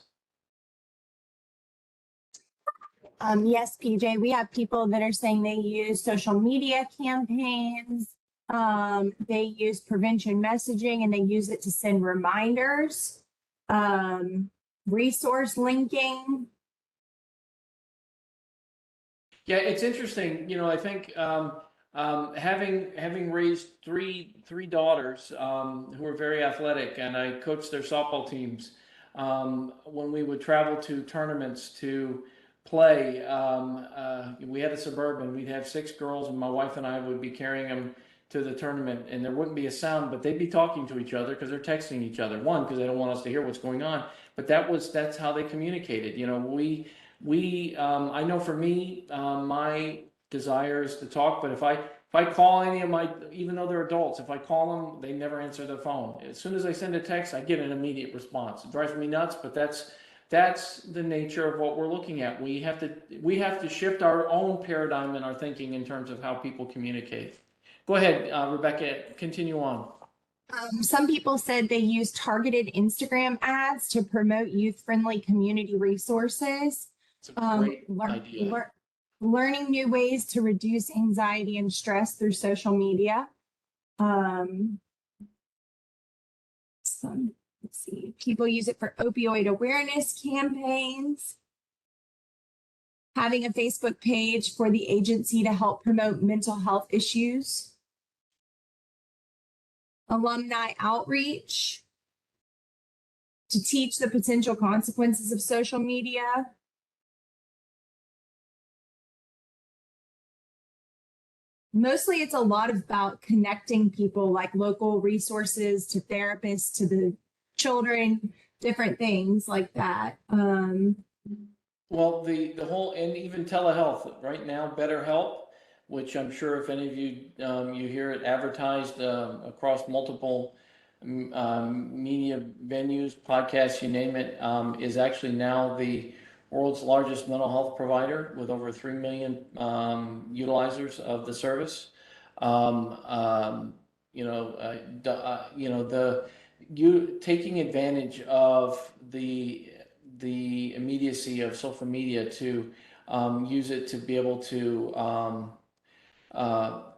Yes, PJ, we have people that are saying they use social media campaigns. They use prevention messaging and they use it to send reminders, resource linking. Yeah, it's interesting. I think having raised three daughters who are very athletic, and I coached their softball teams. When we would travel to tournaments to play, we had a Suburban. We'd have 6 girls, and my wife and I would be carrying them to the tournament, and there wouldn't be a sound, but they'd be talking to each other because they're texting each other. One, because they don't want us to hear what's going on, but that's how they communicated. I know for me, my desire is to talk, but if I call any of my, even though they're adults, if I call them, they never answer their phone. As soon as I send a text, I get an immediate response. It drives me nuts, but that's the nature of what we're looking at. We have to shift our own paradigm in our thinking in terms of how people communicate. Go ahead, Rebecca, continue on. Some people said they use targeted Instagram ads to promote youth-friendly community resources. It's a great idea. Learning new ways to reduce anxiety and stress through social media. Let's see, people use it for opioid awareness campaigns. Having a Facebook page for the agency to help promote mental health issues. Alumni outreach to teach the potential consequences of social media. Mostly it's a lot about connecting people, like local resources to therapists, to the children, different things like that. Well, the whole, and even telehealth right now, BetterHelp, which I'm sure if any of you you hear it advertised across multiple media venues, podcasts, you name it, is actually now the world's largest mental health provider with over 3 million utilizers of the service. Um, um, you taking advantage of the immediacy of social media to use it to be able to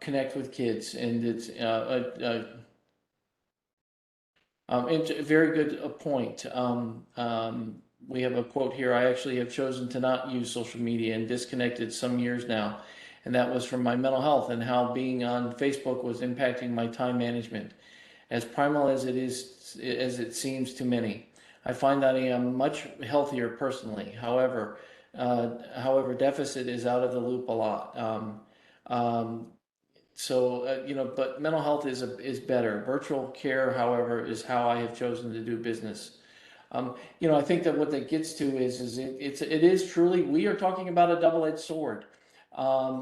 connect with kids, and it's a very good point. We have a quote here. I actually have chosen to not use social media and disconnected some years now. And that was from my mental health and how being on Facebook was impacting my time management. As primal as as it seems to many, I find that I am much healthier personally. However, deficit is out of the loop a lot. Um, but mental health is better. Virtual care, however, is how I have chosen to do business. I think that what that gets to it is truly, we are talking about a double-edged sword.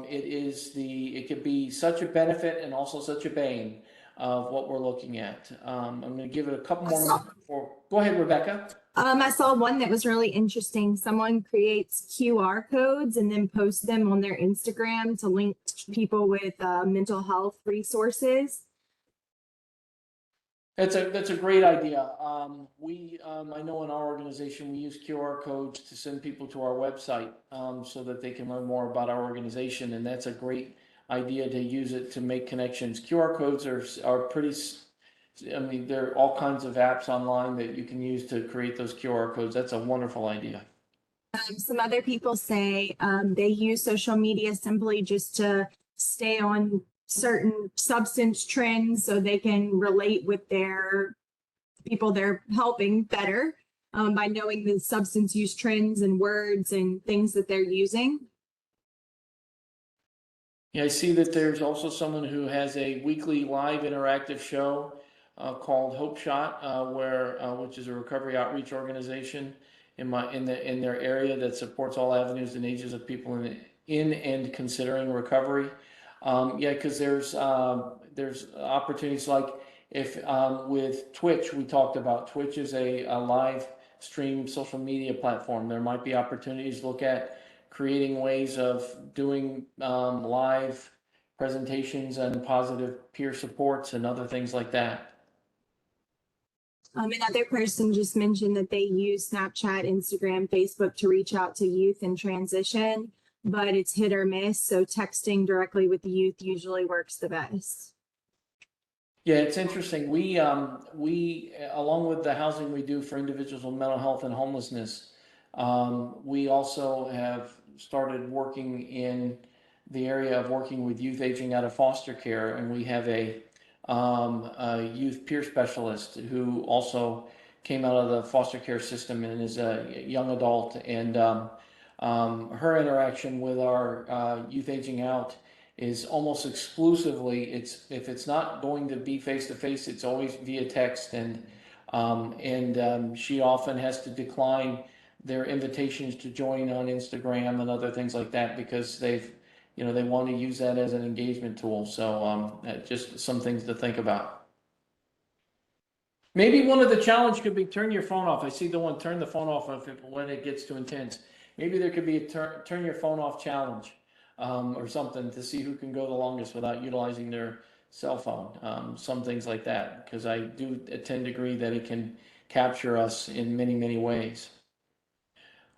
It could be such a benefit and also such a bane of what we're looking at. I'm going to give it a couple more minutes before. Go ahead, Rebecca. I saw one that was really interesting. Someone creates QR codes and then posts them on their Instagram to link people with mental health resources. That's a great idea. I know in our organization we use QR codes to send people to our website so that they can learn more about our organization, and that's a great idea to use it to make connections. QR codes are pretty. I mean, there are all kinds of apps online that you can use to create those QR codes. That's a wonderful idea. Some other people say they use social media simply just to stay on certain substance trends so they can relate with their people they're helping better by knowing the substance use trends and words and things that they're using. Yeah, I see that there's also someone who has a weekly live interactive show called Hope Shot, which is a recovery outreach organization in their area that supports all avenues and ages of people in and considering recovery. Yeah, because there's opportunities like if with Twitch, we talked about Twitch is a live stream social media platform. There might be opportunities to look at creating ways of doing live presentations and positive peer supports and other things like that. Another person just mentioned that they use Snapchat, Instagram, Facebook to reach out to youth in transition, but it's hit or miss. So texting directly with the youth usually works the best. Yeah, it's interesting. We along with the housing we do for individuals with mental health and homelessness, we also have started working in the area of working with youth aging out of foster care, and we have a youth peer specialist who also came out of the foster care system and is a young adult. And her interaction with our youth aging out is almost exclusively, if it's not going to be face to face, it's always via text, and she often has to decline their invitations to join on Instagram and other things like that because they want to use that as an engagement tool. So just some things to think about. Maybe one of the challenge could be turn your phone off. I see the one, turn the phone off when it gets too intense. Maybe there could be a turn your phone off challenge or something to see who can go the longest without utilizing their cell phone. Some things like that, because I do tend to agree that it can capture us in many, many ways.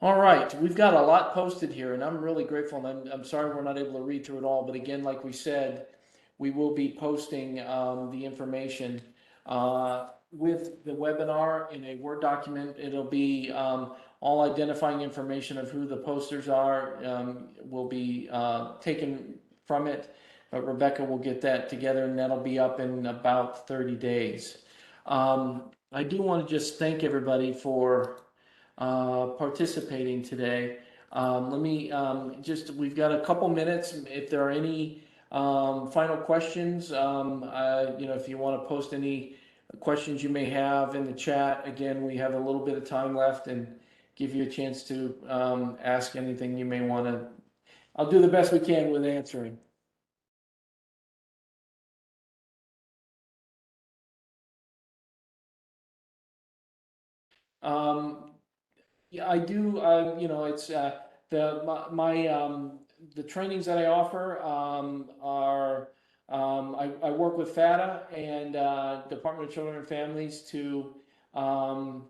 All right, we've got a lot posted here, and I'm really grateful. And I'm sorry we're not able to read through it all, but again, like we said, we will be posting the information with the webinar in a Word document. It'll be all identifying information of who the posters are will be taken from it. But Rebecca will get that together, and that'll be up in about 30 days. I do want to just thank everybody for participating today. We've got a couple minutes. If there are any final questions, if you want to post any questions you may have in the chat, again, we have a little bit of time left and give you a chance to ask anything you may want to. I'll do the best we can with answering. Yeah, I do. It's the trainings that I offer are I work with FATA and Department of Children and Families to um,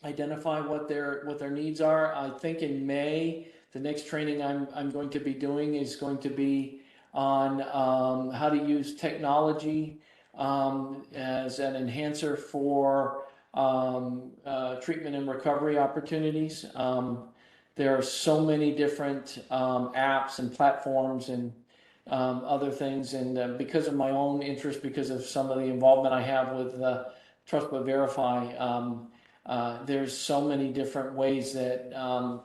identify what their needs are. I think in May, the next training I'm going to be doing is going to be on how to use technology as an enhancer for treatment and recovery opportunities. There are so many different apps and platforms and other things, and because of my own interest, because of some of the involvement I have with Trust But Verify. There's so many different ways that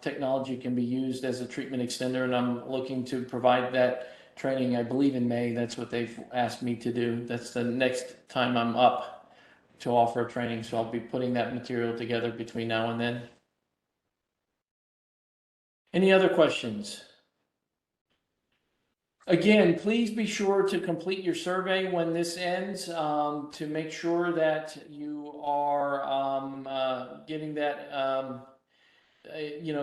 technology can be used as a treatment extender, and I'm looking to provide that training. I believe in May. That's what they've asked me to do. That's the next time I'm up to offer a training, so I'll be putting that material together between now and then. Any other questions? Again, please be sure to complete your survey when this ends to make sure that you are getting that,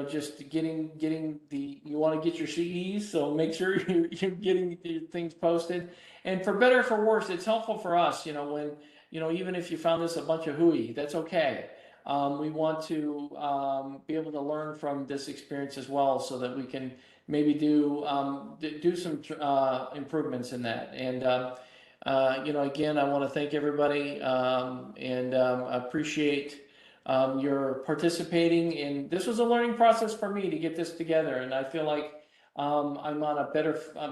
just getting you want to get your CEs, so make sure you're getting your things posted. And for better or for worse, it's helpful for us, when, even if you found this a bunch of hooey, that's okay. We want to be able to learn from this experience as well, so that we can maybe do some improvements in that. And again, I want to thank everybody and appreciate your participating. And this was a learning process for me to get this together, and I feel like I'm on a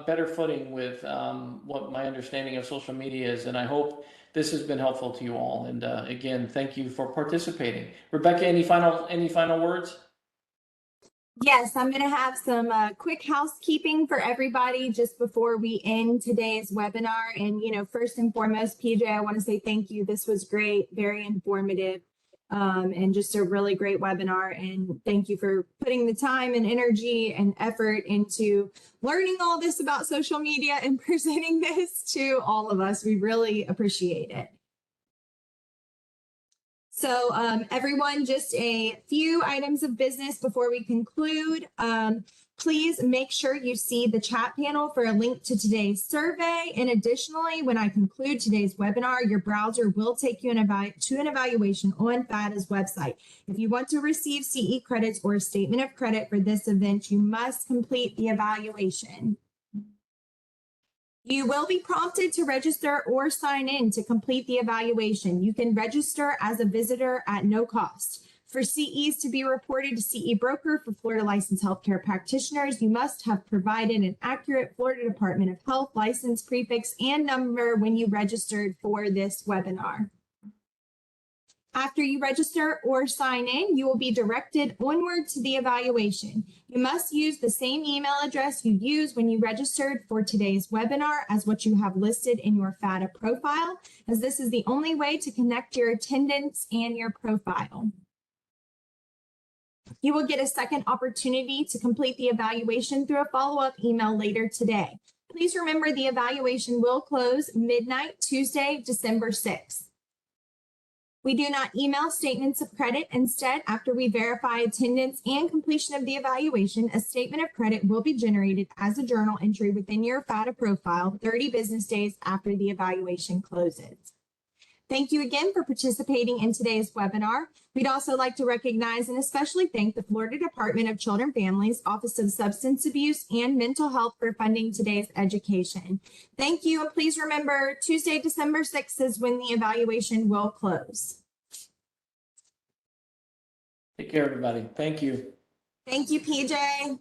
better footing with what my understanding of social media is, and I hope this has been helpful to you all. And again, thank you for participating. Rebecca, any final words? Yes, I'm going to have some quick housekeeping for everybody just before we end today's webinar. And, first and foremost, PJ, I want to say thank you. This was great, very informative, and just a really great webinar. And thank you for putting the time and energy and effort into learning all this about social media and presenting this to all of us. We really appreciate it. So everyone, just a few items of business before we conclude. Please make sure you see the chat panel for a link to today's survey. And additionally, when I conclude today's webinar, your browser will take you to an evaluation on FATA's website. If you want to receive CE credits or a statement of credit for this event, you must complete the evaluation. You will be prompted to register or sign in to complete the evaluation. You can register as a visitor at no cost. For CEs to be reported to CE broker for Florida licensed healthcare practitioners, you must have provided an accurate Florida Department of Health license prefix and number when you registered for this webinar. After you register or sign in, you will be directed onward to the evaluation. You must use the same email address you used when you registered for today's webinar as what you have listed in your FATA profile, as this is the only way to connect your attendance and your profile. You will get a second opportunity to complete the evaluation through a follow-up email later today. Please remember the evaluation will close midnight Tuesday, December 6th. We do not email statements of credit. Instead, after we verify attendance and completion of the evaluation, a statement of credit will be generated as a journal entry within your FATA profile 30 business days after the evaluation closes. Thank you again for participating in today's webinar. We'd also like to recognize and especially thank the Florida Department of Children and Families, Office of Substance Abuse and Mental Health for funding today's education. Thank you, and please remember Tuesday, December 6th is when the evaluation will close. Take care, everybody. Thank you. Thank you, PJ.